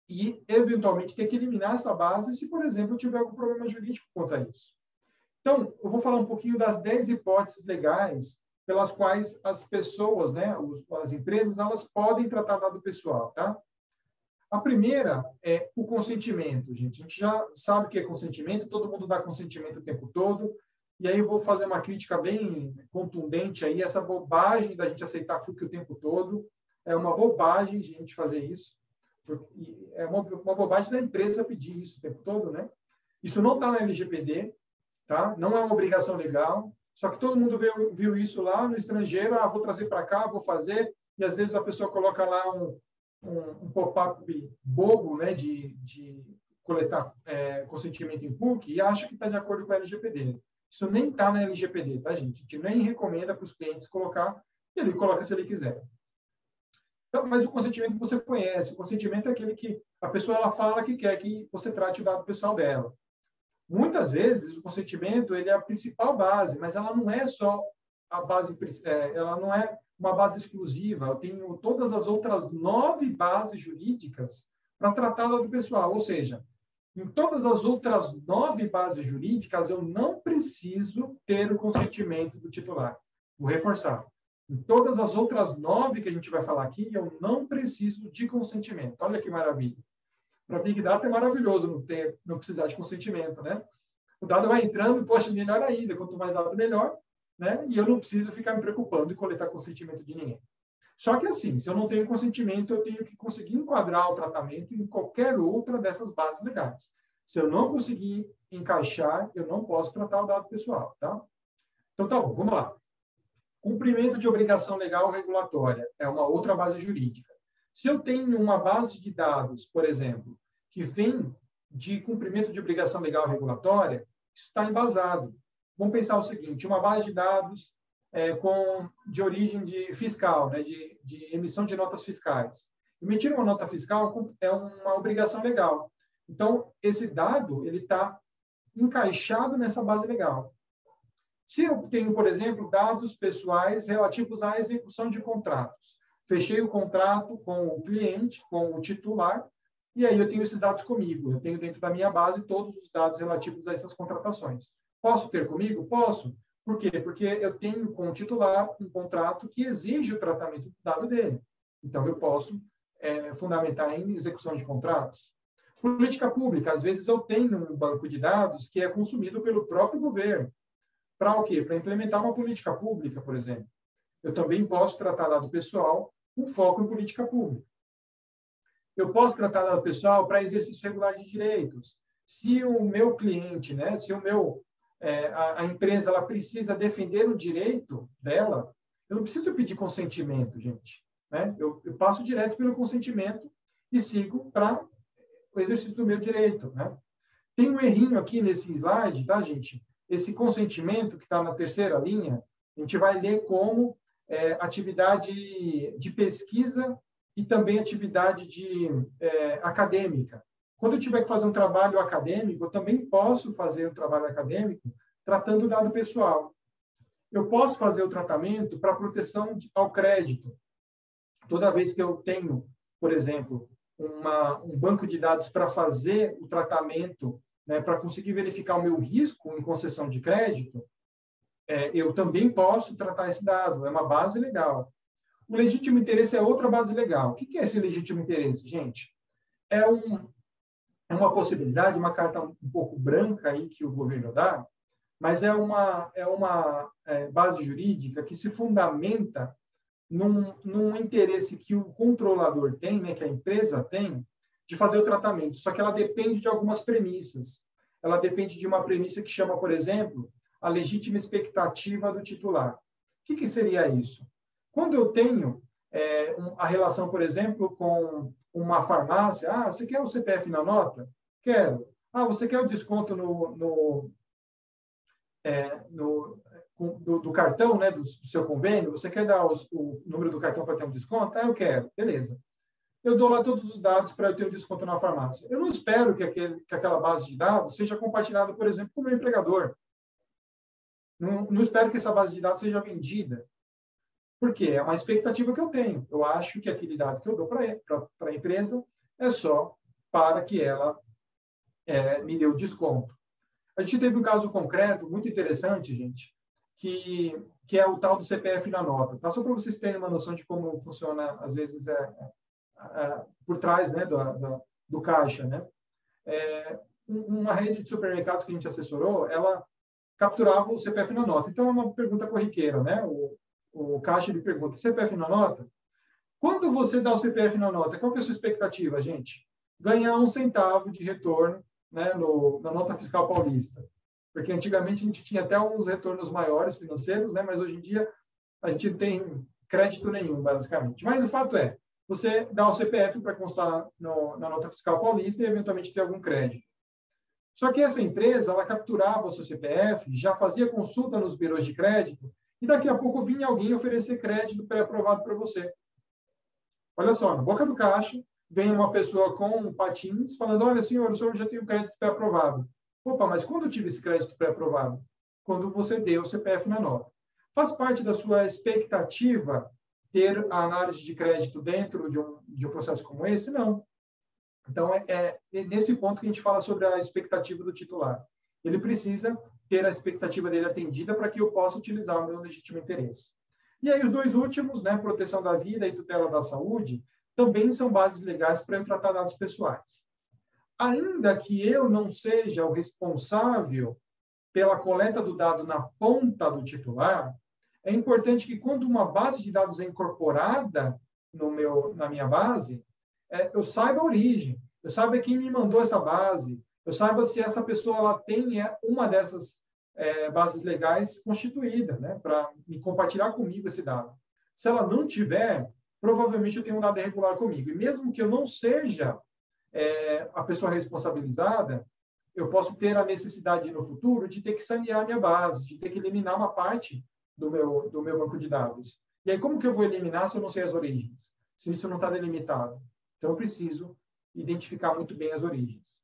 e, eventualmente, ter que eliminar essa base se, por exemplo, eu tiver algum problema jurídico quanto a isso. Então, eu vou falar um pouquinho das 10 hipóteses legais pelas quais as pessoas, né, as empresas, elas podem tratar dado pessoal, tá? A primeira é o consentimento, gente. A gente já sabe o que é consentimento, todo mundo dá consentimento o tempo todo, e aí eu vou fazer uma crítica bem contundente aí, essa bobagem da gente aceitar cookie o tempo todo, é uma bobagem a gente fazer isso, é uma bobagem da empresa pedir isso o tempo todo, né? Isso não está na LGPD, tá? Não é uma obrigação legal, só que todo mundo viu isso lá no estrangeiro, vou trazer para cá, vou fazer, e às vezes a pessoa coloca lá um pop-up bobo, né, de coletar consentimento em cookie e acha que está de acordo com a LGPD. Isso nem está na LGPD, tá, gente? A gente nem recomenda para os clientes colocar, e ele coloca se ele quiser. Então, mas o consentimento você conhece. O consentimento é aquele que a pessoa ela fala que quer que você trate o dado pessoal dela. Muitas vezes, o consentimento ele é a principal base, mas ela não é só a base, ela não é uma base exclusiva. Eu tenho todas as outras 9 bases jurídicas para tratar do pessoal. Ou seja, em todas as outras 9 bases jurídicas, eu não preciso ter o consentimento do titular. Vou reforçar. Em todas as outras 9 que a gente vai falar aqui, eu não preciso de consentimento. Olha que maravilha. Para Big Data é maravilhoso não precisar de consentimento, né? O dado vai entrando, poxa, melhor ainda. Quanto mais dado, melhor. Né? E eu não preciso ficar me preocupando em coletar consentimento de ninguém. Só que assim, se eu não tenho consentimento, eu tenho que conseguir enquadrar o tratamento em qualquer outra dessas bases legais. Se eu não conseguir encaixar, eu não posso tratar o dado pessoal, tá? Então, tá bom, vamos lá. Cumprimento de obrigação legal regulatória é uma outra base jurídica. Se eu tenho uma base de dados, por exemplo, que vem de cumprimento de obrigação legal regulatória, isso está embasado. Vamos pensar o seguinte, uma base de dados de origem fiscal, né, de emissão de notas fiscais. Emitir uma nota fiscal é uma obrigação legal. Então, esse dado ele está encaixado nessa base legal. Se eu tenho, por exemplo, dados pessoais relativos à execução de contratos, fechei o contrato com o cliente, com o titular, e aí eu tenho esses dados comigo. Eu tenho dentro da minha base todos os dados relativos a essas contratações. Posso ter comigo? Posso. Por quê? Porque eu tenho com o titular um contrato que exige o tratamento do dado dele. Então, eu posso fundamentar em execução de contratos. Política pública. Às vezes, eu tenho um banco de dados que é consumido pelo próprio governo. Para o quê? Para implementar uma política pública, por exemplo. Eu também posso tratar dado pessoal com foco em política pública. Eu posso tratar dado pessoal para exercício regular de direitos. Se o meu cliente, né, se a empresa ela precisa defender o direito dela, eu não preciso pedir consentimento, gente. Né? Eu passo direto pelo consentimento e sigo para o exercício do meu direito. Né? Tem um errinho aqui nesse slide, tá, gente? Esse consentimento que está na terceira linha, a gente vai ler como atividade de pesquisa e também atividade acadêmica. Quando eu tiver que fazer um trabalho acadêmico, eu também posso fazer um trabalho acadêmico tratando o dado pessoal. Eu posso fazer o tratamento para proteção ao crédito. Toda vez que eu tenho, por exemplo, um banco de dados para fazer o tratamento, né, para conseguir verificar o meu risco em concessão de crédito, eu também posso tratar esse dado. É uma base legal. O legítimo interesse é outra base legal. O que é esse legítimo interesse, gente? É uma possibilidade, uma carta um pouco branca aí que o governo dá, mas é uma base jurídica que se fundamenta num interesse que o controlador tem, né, que a empresa tem, de fazer o tratamento. Só que ela depende de algumas premissas. Ela depende de uma premissa que chama, por exemplo, a legítima expectativa do titular. O que seria isso? Quando eu tenho a relação, por exemplo, com uma farmácia, você quer o CPF na nota? Quero. Você quer o desconto do cartão, né, do seu convênio? Você quer dar o número do cartão para ter um desconto? Eu quero. Beleza. Eu dou lá todos os dados para eu ter um desconto na farmácia. Eu não espero que aquela base de dados seja compartilhada, por exemplo, com o meu empregador. Não espero que essa base de dados seja vendida. Por quê? É uma expectativa que eu tenho. Eu acho que aquele dado que eu dou para a empresa é só para que ela me dê o desconto. A gente teve um caso concreto muito interessante, gente, que é o tal do CPF na nota. Tá? Só para vocês terem uma noção de como funciona, às vezes, por trás, né, do caixa. Né? Uma rede de supermercados que a gente assessorou, ela capturava o CPF na nota. Então, é uma pergunta corriqueira. Né? O caixa lhe pergunta, CPF na nota? Quando você dá o CPF na nota, qual que é a sua expectativa, gente? Ganhar 1 centavo de retorno, né, na nota fiscal paulista. Porque antigamente a gente tinha até uns retornos maiores financeiros, né, mas hoje em dia a gente não tem crédito nenhum, basicamente. Mas o fato é, você dá o CPF para constar na nota fiscal paulista e eventualmente ter algum crédito. Só que essa empresa, ela capturava o seu CPF, já fazia consulta nos birôs de crédito e daqui a pouco vinha alguém oferecer crédito pré-aprovado para você. Olha só, na boca do caixa, vem uma pessoa com patins falando, olha, senhor, o senhor já tem o crédito pré-aprovado. Opa, mas quando eu tive esse crédito pré-aprovado? Quando você deu o CPF na nota. Faz parte da sua expectativa ter a análise de crédito dentro de um processo como esse? Não. Então, é nesse ponto que a gente fala sobre a expectativa do titular. Ele precisa ter a expectativa dele atendida para que eu possa utilizar o meu legítimo interesse. E aí, os dois últimos, né, proteção da vida e tutela da saúde, também são bases legais para eu tratar dados pessoais. Ainda que eu não seja o responsável pela coleta do dado na ponta do titular, é importante que quando uma base de dados é incorporada na minha base, eu saiba a origem, eu saiba quem me mandou essa base, eu saiba se essa pessoa ela tem uma dessas bases legais constituída, né, para me compartilhar comigo esse dado. Se ela não tiver, provavelmente eu tenho um dado irregular comigo. E mesmo que eu não seja a pessoa responsabilizada, eu posso ter a necessidade no futuro de ter que sanear a minha base, de ter que eliminar uma parte do meu banco de dados. E aí, como que eu vou eliminar se eu não sei as origens? Se isso não está delimitado. Então, eu preciso identificar muito bem as origens.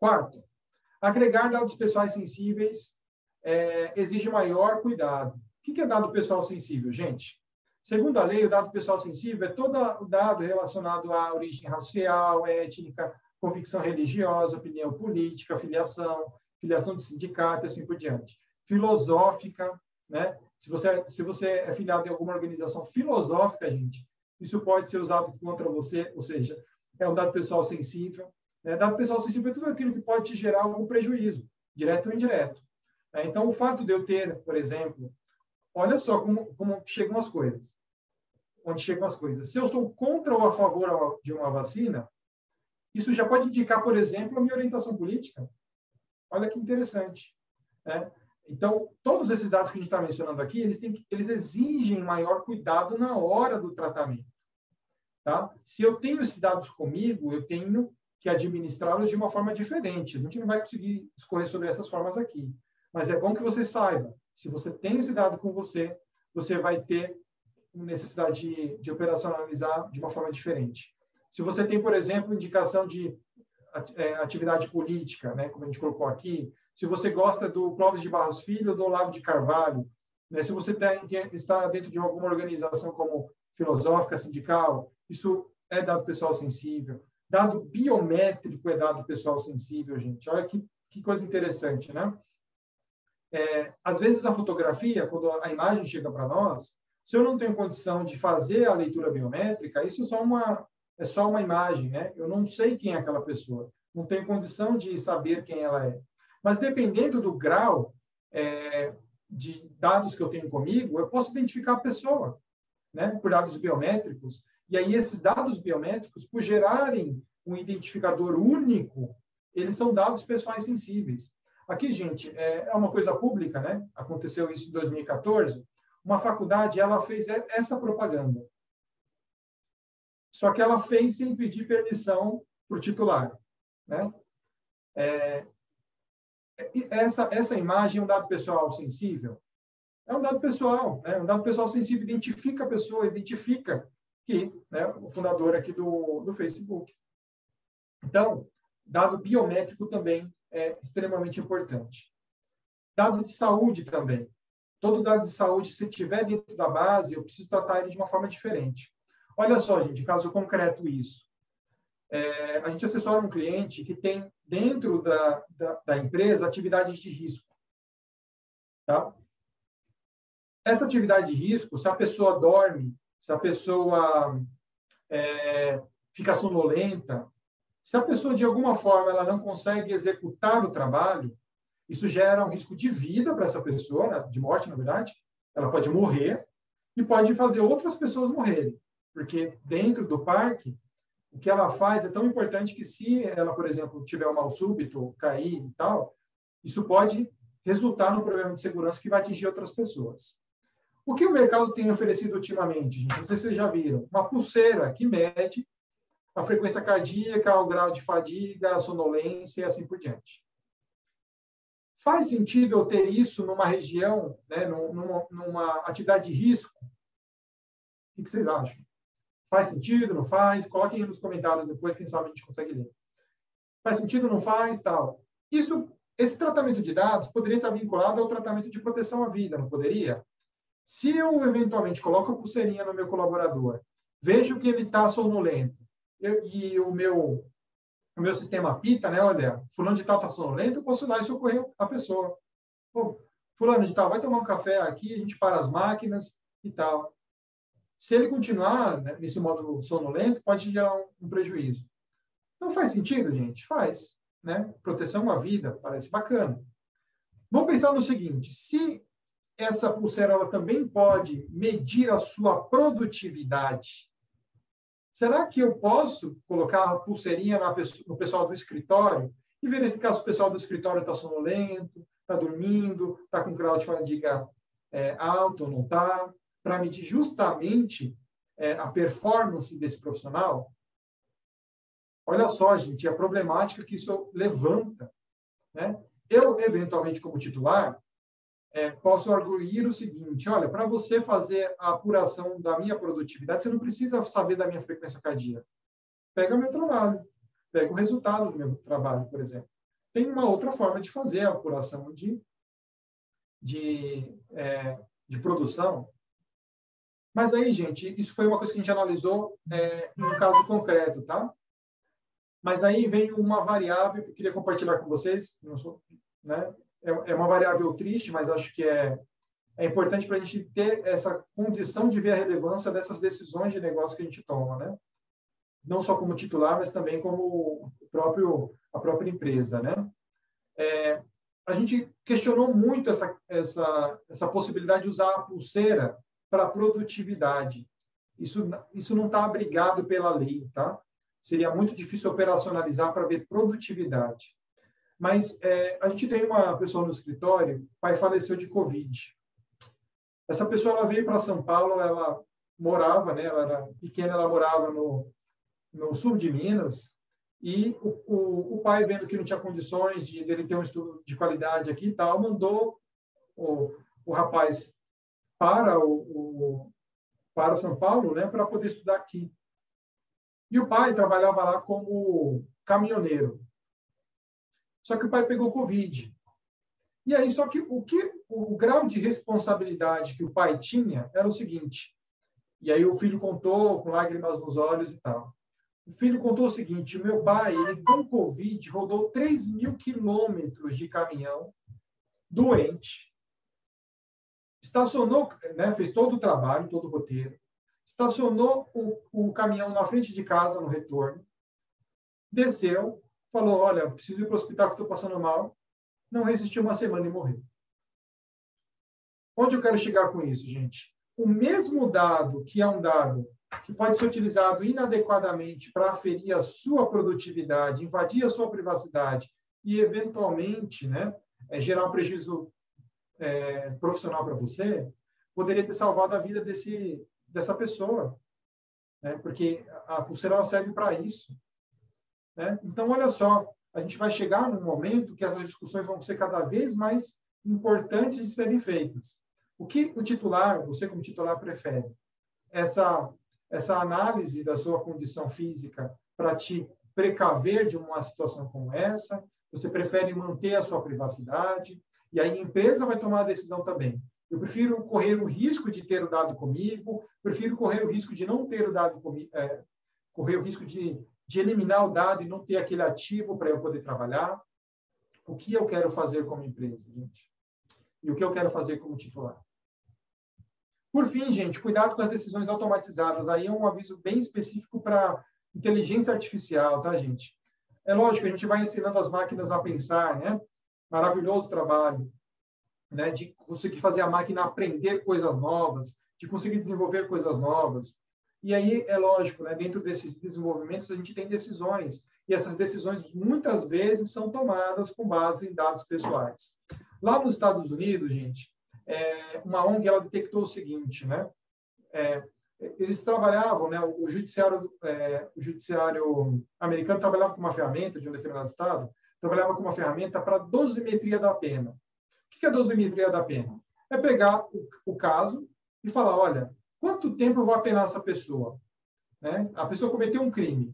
Quarto, agregar dados pessoais sensíveis exige maior cuidado. O que é dado pessoal sensível, gente? Segundo a lei, o dado pessoal sensível é todo o dado relacionado à origem racial, étnica, convicção religiosa, opinião política, filiação de sindicato e assim por diante. Filosófica, né? Se você é filiado em alguma organização filosófica, gente, isso pode ser usado contra você, ou seja, é um dado pessoal sensível. Dado pessoal sensível é tudo aquilo que pode te gerar algum prejuízo, direto ou indireto. Então, o fato de eu ter, por exemplo, olha só como chegam as coisas. Onde chegam as coisas. Se eu sou contra ou a favor de uma vacina, isso já pode indicar, por exemplo, a minha orientação política. Olha que interessante. Então, todos esses dados que a gente está mencionando aqui, eles exigem maior cuidado na hora do tratamento. Tá? Se eu tenho esses dados comigo, eu tenho que administrá-los de uma forma diferente. A gente não vai conseguir discorrer sobre essas formas aqui. Mas é bom que você saiba, se você tem esse dado com você, você vai ter necessidade de operacionalizar de uma forma diferente. Se você tem, por exemplo, indicação de atividade política, né, como a gente colocou aqui, se você gosta do Clóvis de Barros Filho ou do Olavo de Carvalho, né, se você está dentro de alguma organização como filosófica, sindical, isso é dado pessoal sensível. Dado biométrico é dado pessoal sensível, gente. Olha que coisa interessante, né? Às vezes a fotografia, quando a imagem chega para nós, se eu não tenho condição de fazer a leitura biométrica, isso é só uma imagem, né? Eu não sei quem é aquela pessoa, não tenho condição de saber quem ela é. Mas dependendo do grau de dados que eu tenho comigo, eu posso identificar a pessoa, né? Por dados biométricos. E aí esses dados biométricos, por gerarem um identificador único, eles são dados pessoais sensíveis. Aqui, gente, é uma coisa pública, né? Aconteceu isso em 2014. Uma faculdade, ela fez essa propaganda. Só que ela fez sem pedir permissão para o titular, né? Essa imagem é um dado pessoal sensível? É um dado pessoal, né? Um dado pessoal sensível identifica a pessoa, identifica que, né, o fundador aqui do Facebook. Então, dado biométrico também é extremamente importante. Dado de saúde também. Todo dado de saúde, se tiver dentro da base, eu preciso tratar ele de uma forma diferente. Olha só, gente, caso concreto isso. A gente assessora um cliente que tem dentro da empresa atividades de risco. Tá? essa atividade de risco, se a pessoa dorme, se a pessoa fica sonolenta, se a pessoa, de alguma forma, ela não consegue executar o trabalho, isso gera um risco de vida para essa pessoa, né? De morte, na verdade. Ela pode morrer e pode fazer outras pessoas morrerem. Porque dentro do parque, o que ela faz é tão importante que se ela, por exemplo, tiver um mal súbito, cair e tal, isso pode resultar num problema de segurança que vai atingir outras pessoas. O que o mercado tem oferecido ultimamente, gente? Não sei se vocês já viram. Uma pulseira que mede a frequência cardíaca, o grau de fadiga, a sonolência e assim por diante. Faz sentido eu ter isso numa região, né, numa atividade de risco? O que vocês acham? Faz sentido, não faz? Coloquem aí nos comentários depois, quem sabe a gente consegue ler. Faz sentido, não faz, tal. Esse tratamento de dados poderia estar vinculado ao tratamento de proteção à vida, não poderia? Se eu, eventualmente, coloco a pulseirinha no meu colaborador, vejo que ele está sonolento, e o meu sistema apita, né? Olha, fulano de tal está sonolento, eu posso ir lá e socorrer a pessoa. Pô, fulano de tal, vai tomar um café aqui, a gente para as máquinas e tal. Se ele continuar, né, nesse modo sonolento, pode gerar um prejuízo. Então, faz sentido, gente? Faz. Né? Proteção à vida, parece bacana. Vamos pensar no seguinte, se essa pulseira ela também pode medir a sua produtividade, será que eu posso colocar a pulseirinha no pessoal do escritório e verificar se o pessoal do escritório está sonolento, está dormindo, está com grau de fadiga alto ou não está, para medir justamente a performance desse profissional? Olha só, gente, a problemática que isso levanta. Né? Eu, eventualmente, como titular, posso arguir o seguinte, olha, para você fazer a apuração da minha produtividade, você não precisa saber da minha frequência cardíaca. Pega o meu trabalho, pega o resultado do meu trabalho, por exemplo. Tem uma outra forma de fazer a apuração de produção. Mas aí, gente, isso foi uma coisa que a gente analisou em um caso concreto, tá? Mas aí vem uma variável que eu queria compartilhar com vocês, né? É uma variável triste, mas acho que é importante para a gente ter essa condição de ver a relevância dessas decisões de negócio que a gente toma, né? Não só como titular, mas também como a própria empresa, né? A gente questionou muito essa possibilidade de usar a pulseira para produtividade. Isso não está abrigado pela lei, tá? Seria muito difícil operacionalizar para ver produtividade. Mas a gente tem uma pessoa no escritório, o pai faleceu de Covid. Essa pessoa ela veio para São Paulo, ela morava, né, ela era pequena, ela morava no sul de Minas, e o pai, vendo que não tinha condições de ele ter um estudo de qualidade aqui e tal, mandou o rapaz para São Paulo, né, para poder estudar aqui. E o pai trabalhava lá como caminhoneiro. Só que o pai pegou Covid. E aí, só que o grau de responsabilidade que o pai tinha era o seguinte. E aí o filho contou, com lágrimas nos olhos e tal. O filho contou o seguinte, o meu pai, ele com Covid, rodou 3.000 quilômetros de caminhão, doente, estacionou, né, fez todo o trabalho, todo o roteiro, estacionou o caminhão na frente de casa, no retorno, desceu, falou, olha, preciso ir para o hospital que estou passando mal. Não resistiu uma semana e morreu. Onde eu quero chegar com isso, gente? O mesmo dado, que é um dado que pode ser utilizado inadequadamente para aferir a sua produtividade, invadir a sua privacidade e, eventualmente, né, gerar um prejuízo profissional para você, poderia ter salvado a vida dessa pessoa. Né? Porque a pulseira serve para isso. Né? Então, olha só, a gente vai chegar num momento que essas discussões vão ser cada vez mais importantes de serem feitas. O que o titular, você como titular, prefere? Essa análise da sua condição física para te precaver de uma situação como essa? Você prefere manter a sua privacidade? E aí a empresa vai tomar a decisão também. Eu prefiro correr o risco de ter o dado comigo, prefiro correr o risco de não ter o dado comigo, correr o risco de eliminar o dado e não ter aquele ativo para eu poder trabalhar. O que eu quero fazer como empresa, gente? E o que eu quero fazer como titular? Por fim, gente, cuidado com as decisões automatizadas. Aí é um aviso bem específico para inteligência artificial, tá, gente? É lógico, a gente vai ensinando as máquinas a pensar, né? Maravilhoso trabalho, né? De conseguir fazer a máquina aprender coisas novas, de conseguir desenvolver coisas novas. E aí, é lógico, né? Dentro desses desenvolvimentos, a gente tem decisões. E essas decisões, muitas vezes, são tomadas com base em dados pessoais. Lá nos Estados Unidos, gente, uma ONG ela detectou o seguinte, né? Eles trabalhavam, né? O judiciário americano trabalhava com uma ferramenta de um determinado estado, trabalhava com uma ferramenta para dosimetria da pena. O que é a dosimetria da pena? É pegar o caso e falar, olha, quanto tempo eu vou apenar essa pessoa? Né? A pessoa cometeu um crime.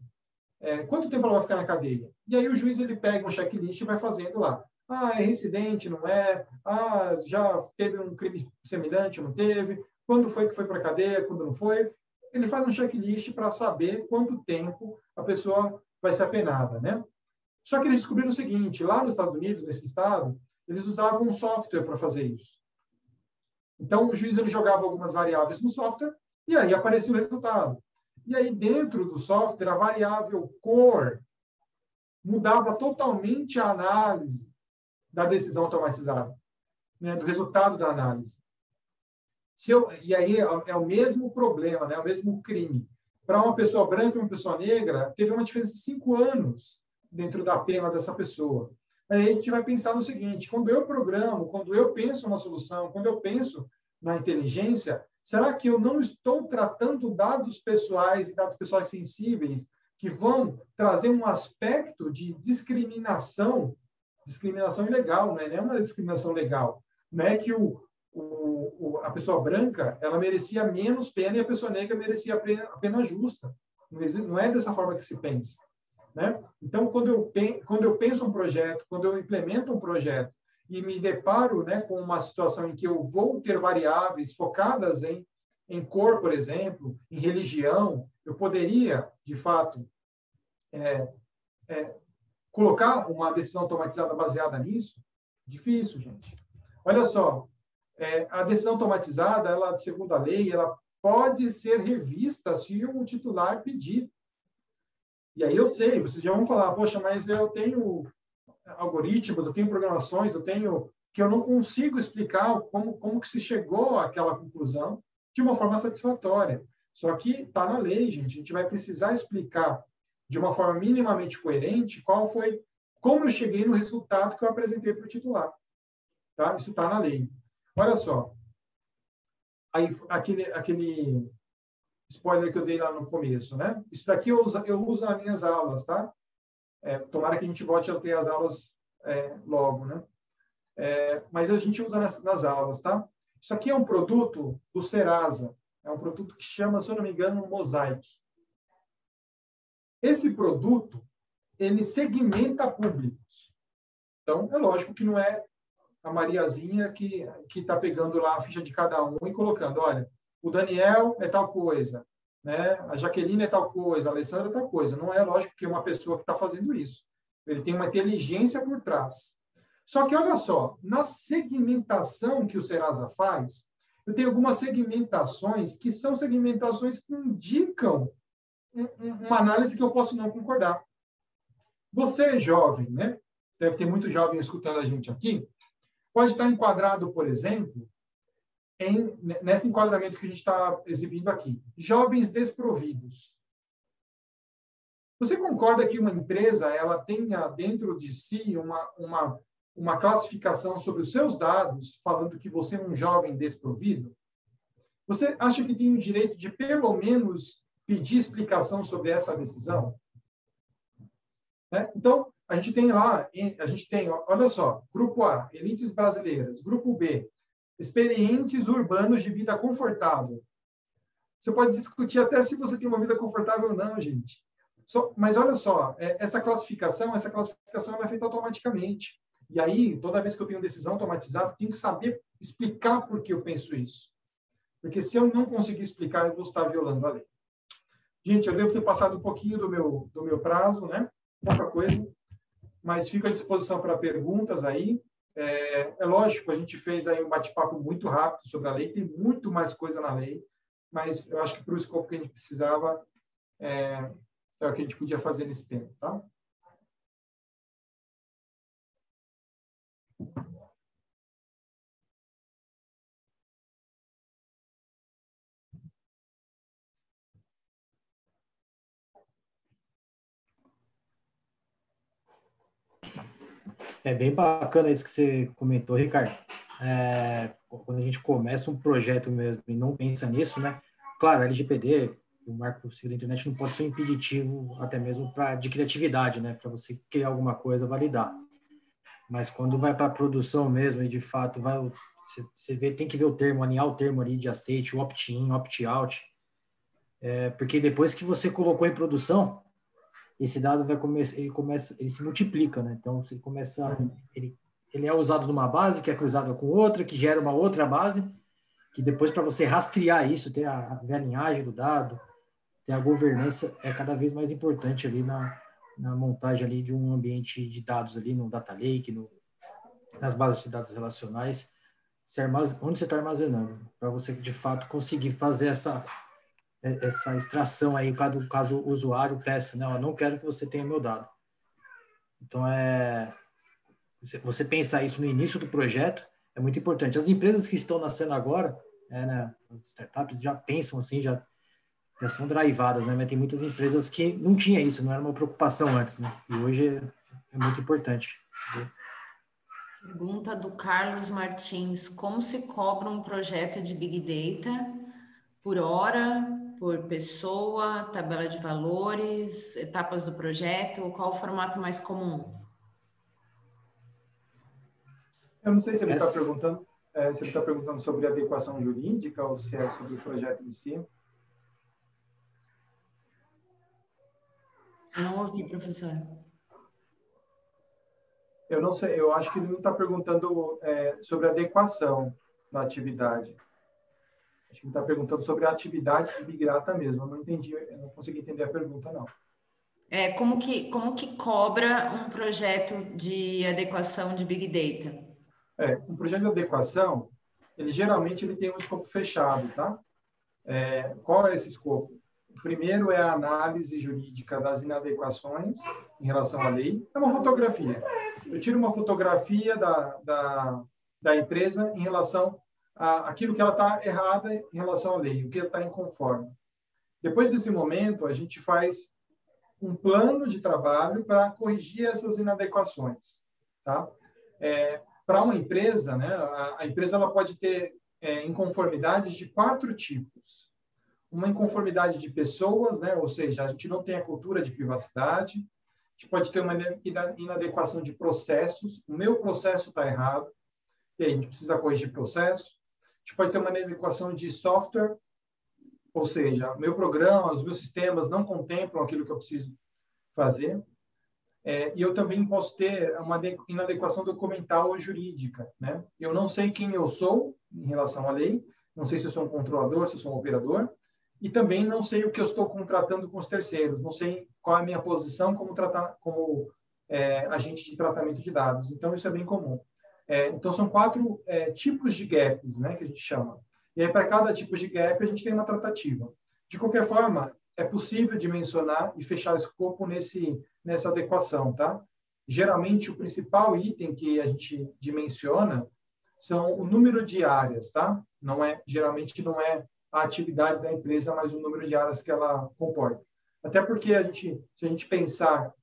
Quanto tempo ela vai ficar na cadeia? E aí o juiz ele pega um checklist e vai fazendo lá. Ah, é reincidente, não é? Ah, já teve um crime semelhante, não teve? Quando foi que foi para a cadeia, quando não foi? Ele faz um checklist para saber quanto tempo a pessoa vai ser apenada, né? Só que eles descobriram o seguinte, lá nos Estados Unidos, nesse estado, eles usavam um software para fazer isso. Então, o juiz ele jogava algumas variáveis no software e aí aparecia o resultado. E aí, dentro do software, a variável cor mudava totalmente a análise da decisão automatizada, né, do resultado da análise. E aí é o mesmo problema, né, o mesmo crime. Para uma pessoa branca e uma pessoa negra, teve uma diferença de 5 anos dentro da pena dessa pessoa. Aí a gente vai pensar no seguinte, quando eu programo, quando eu penso uma solução, quando eu penso na inteligência, será que eu não estou tratando dados pessoais e dados pessoais sensíveis que vão trazer um aspecto de discriminação ilegal, né? Não é uma discriminação legal. Não é que a pessoa branca ela merecia menos pena e a pessoa negra merecia a pena justa. Não é dessa forma que se pensa. Né? Então, quando eu penso um projeto, quando eu implemento um projeto e me deparo, né, com uma situação em que eu vou ter variáveis focadas em cor, por exemplo, em religião, eu poderia, de fato, colocar uma decisão automatizada baseada nisso? Difícil, gente. Olha só, a decisão automatizada, ela, segundo a lei, ela pode ser revista se o titular pedir. E aí eu sei, vocês já vão falar, poxa, mas eu tenho algoritmos, eu tenho programações, que eu não consigo explicar como que se chegou àquela conclusão de uma forma satisfatória. Só que está na lei, gente. A gente vai precisar explicar de uma forma minimamente coerente como eu cheguei no resultado que eu apresentei para o titular. Tá? Isso está na lei. Olha só. Aí, aquele spoiler que eu dei lá no começo, né? Isso daqui eu uso nas minhas aulas, tá? Tomara que a gente volte a ter as aulas logo, né? Mas a gente usa nas aulas, tá? Isso aqui é um produto do Serasa. É um produto que chama, se eu não me engano, Mosaic. Esse produto, ele segmenta públicos. Então, é lógico que não é a Mariazinha que está pegando lá a ficha de cada um e colocando, olha, o Daniel é tal coisa, né? A Jaqueline é tal coisa, a Alessandra é tal coisa. Não é lógico que é uma pessoa que está fazendo isso. Ele tem uma inteligência por trás. Só que, olha só, na segmentação que o Serasa faz, eu tenho algumas segmentações que são segmentações que indicam uma análise que eu posso não concordar. Você é jovem, né? Deve ter muito jovem escutando a gente aqui. Pode estar enquadrado, por exemplo, nesse enquadramento que a gente está exibindo aqui. Jovens desprovidos. Você concorda que uma empresa ela tenha dentro de si uma classificação sobre os seus dados, falando que você é um jovem desprovido? Você acha que tem o direito de, pelo menos, pedir explicação sobre essa decisão? Né? Então, a gente tem, olha só, Grupo A, elites brasileiras. Grupo B, experientes urbanos de vida confortável. Você pode discutir até se você tem uma vida confortável ou não, gente. Mas olha só, essa classificação é feita automaticamente. E aí, toda vez que eu tenho decisão automatizada, eu tenho que saber explicar por que eu penso isso. Porque se eu não conseguir explicar, eu vou estar violando a lei. Gente, eu devo ter passado um pouquinho do meu prazo, né? Pouca coisa. Mas fico à disposição para perguntas aí. É lógico, a gente fez aí um bate-papo muito rápido sobre a lei, tem muito mais coisa na lei, mas eu acho que para o escopo que a gente precisava, é o que a gente podia fazer nesse tempo, tá? É bem bacana isso que você comentou, Ricardo. Quando a gente começa um projeto mesmo e não pensa nisso, né? Claro, a LGPD, o Marco Civil da Internet, não pode ser um impeditivo até mesmo de criatividade, né? Para você criar alguma coisa, validar. Mas quando vai para a produção mesmo e de fato você tem que ver o termo, alinhar o termo ali de aceite, o opt-in, opt-out, porque depois que você colocou em produção, esse dado ele se multiplica, né? Então você começa, ele é usado numa base que é cruzada com outra, que gera uma outra base, que depois para você rastrear isso, ver a linhagem do dado, ter a governança é cada vez mais importante ali na montagem ali de um ambiente de dados ali no data lake, nas bases de dados relacionais, onde você está armazenando, para você de fato conseguir fazer essa extração aí, caso o usuário peça, não, eu não quero que você tenha meu dado. Então, você pensar isso no início do projeto é muito importante. As empresas que estão nascendo agora, né, as startups já pensam assim, já são drivadas, né? Mas tem muitas empresas que não tinha isso, não era uma preocupação antes, né? E hoje é muito importante. Pergunta do Carlos Martins: como se cobra um projeto de Big Data? Por hora, por pessoa, tabela de valores, etapas do projeto? Qual o formato mais comum? Eu não sei se ele está perguntando, se ele está perguntando sobre adequação jurídica ou se é sobre o projeto em si. Eu não ouvi, professor. Eu não sei, eu acho que ele não está perguntando sobre a adequação da atividade. Acho que ele está perguntando sobre a atividade de Big Data mesmo. Eu não entendi, eu não consegui entender a pergunta, não. Como que cobra um projeto de adequação de Big Data? Um projeto de adequação, geralmente tem um escopo fechado, tá? Qual é esse escopo? O primeiro é a análise jurídica das inadequações em relação à lei. É uma fotografia. Eu tiro uma fotografia da empresa em relação àquilo que ela está errada em relação à lei, o que ela está inconforme. Depois desse momento, a gente faz um plano de trabalho para corrigir essas inadequações, tá? Para uma empresa, né, a empresa ela pode ter inconformidades de 4 tipos. Uma inconformidade de pessoas, né, ou seja, a gente não tem a cultura de privacidade. A gente pode ter uma inadequação de processos. O meu processo está errado, e aí a gente precisa corrigir o processo. A gente pode ter uma inadequação de software, ou seja, meu programa, os meus sistemas não contemplam aquilo que eu preciso fazer. E eu também posso ter uma inadequação documental ou jurídica, né? Eu não sei quem eu sou em relação à lei, não sei se eu sou um controlador, se eu sou um operador, e também não sei o que eu estou contratando com os terceiros, não sei qual é a minha posição como agente de tratamento de dados. Então, isso é bem comum. Então, são 4 tipos de gaps, né, que a gente chama. E aí, para cada tipo de gap, a gente tem uma tratativa. De qualquer forma, é possível dimensionar e fechar o escopo nessa adequação, tá? Geralmente, o principal item que a gente dimensiona são o número de áreas, tá? Geralmente não é a atividade da empresa, mas o número de áreas que ela comporta. Até porque se a gente pensar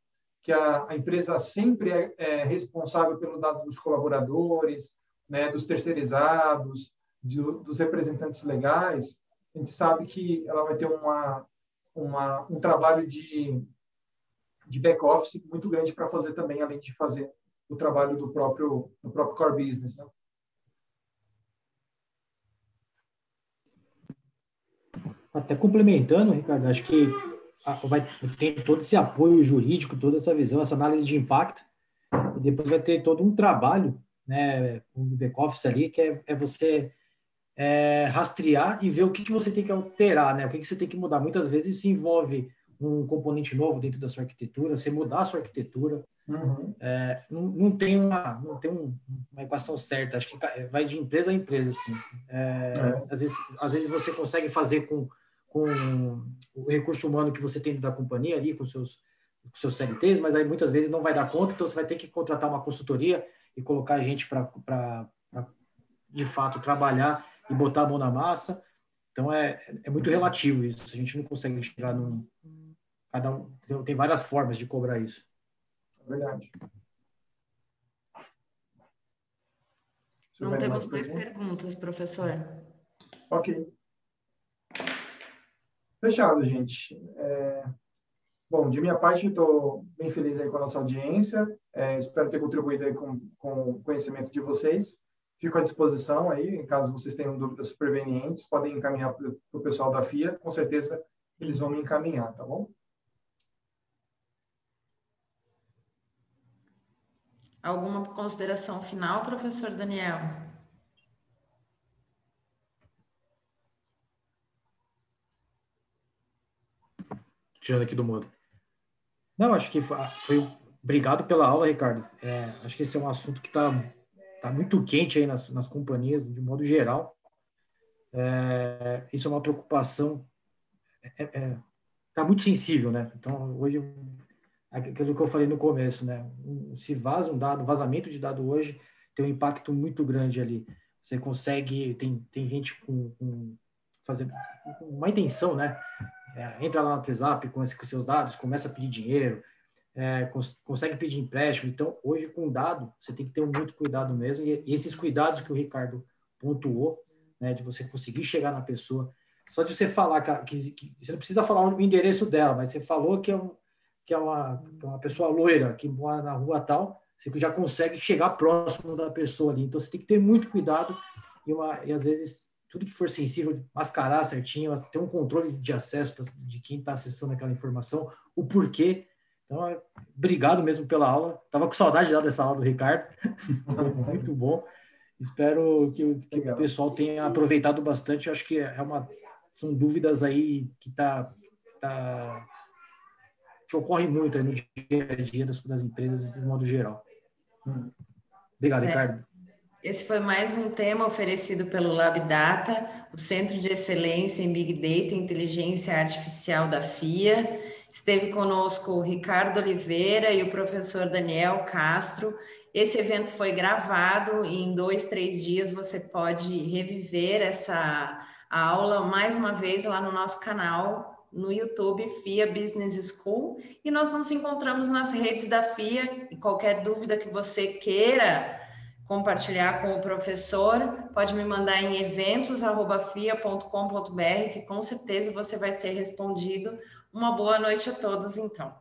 que a empresa sempre é responsável pelo dado dos colaboradores, né, dos terceirizados, dos representantes legais, a gente sabe que ela vai ter um trabalho de back-office muito grande para fazer também, além de fazer o trabalho do próprio core business, né? Até complementando, Ricardo, acho que vai ter todo esse apoio jurídico, toda essa visão, essa análise de impacto, e depois vai ter todo um trabalho, né, um back-office ali, que é você rastrear e ver o que você tem que alterar, né, o que você tem que mudar. Muitas vezes isso envolve um componente novo dentro da sua arquitetura, você mudar a sua arquitetura, Não tem uma equação certa, acho que vai de empresa a empresa, assim. Às vezes você consegue fazer com o recurso humano que você tem da companhia ali, com seus CLTs, mas aí muitas vezes não vai dar conta, então você vai ter que contratar uma consultoria e colocar a gente para de fato trabalhar e botar a mão na massa. Então é muito relativo isso, a gente não consegue chegar num... Cada um tem várias formas de cobrar isso. Verdade. Não temos mais perguntas, professor. Ok. Fechado, gente. Bom, de minha parte, estou bem feliz aí com a nossa audiência. Espero ter contribuído aí com o conhecimento de vocês. Fico à disposição aí, em caso vocês tenham dúvidas supervenientes, podem encaminhar para o pessoal da FIA. Com certeza, eles vão me encaminhar, tá bom? Alguma consideração final, professor Daniel? Tirando aqui do mudo. Não, acho que foi... Obrigado pela aula, Ricardo. Acho que esse é um assunto que está muito quente aí nas companhias, de modo geral. Isso é uma preocupação... Está muito sensível, né? Então, hoje... Aquilo que eu falei no começo, né? Se vaza um dado, vazamento de dado hoje tem um impacto muito grande ali. Você consegue, tem gente fazendo uma intenção, né? Entra lá no WhatsApp com seus dados, começa a pedir dinheiro, consegue pedir empréstimo. Então, hoje com o dado, você tem que ter muito cuidado mesmo. E esses cuidados que o Ricardo pontuou, né? De você conseguir chegar na pessoa. Só de você falar que você não precisa falar o endereço dela, mas você falou que é uma pessoa loira que mora na rua tal, você já consegue chegar próximo da pessoa ali. Então, você tem que ter muito cuidado e às vezes, tudo que for sensível, mascarar certinho, ter um controle de acesso de quem está acessando aquela informação, o porquê. Então, obrigado mesmo pela aula. Estava com saudade já dessa aula do Ricardo. Muito bom. Espero que o pessoal tenha aproveitado bastante. Eu acho que são dúvidas aí que ocorre muito aí no dia a dia das empresas, de modo geral. Obrigado, certo. Ricardo. Esse foi mais um tema oferecido pelo LabData, o Centro de Excelência em Big Data e Inteligência Artificial da FIA. Esteve conosco o Ricardo Oliveira e o professor Daniel Castro. Esse evento foi gravado e em 2-3 dias você pode reviver essa aula mais uma vez lá no nosso canal no YouTube, FIA Business School, e nós nos encontramos nas redes da FIA, e qualquer dúvida que você queira compartilhar com o professor, pode me mandar em eventos@fia.com.br, que com certeza você vai ser respondido. Uma boa noite a todos, então.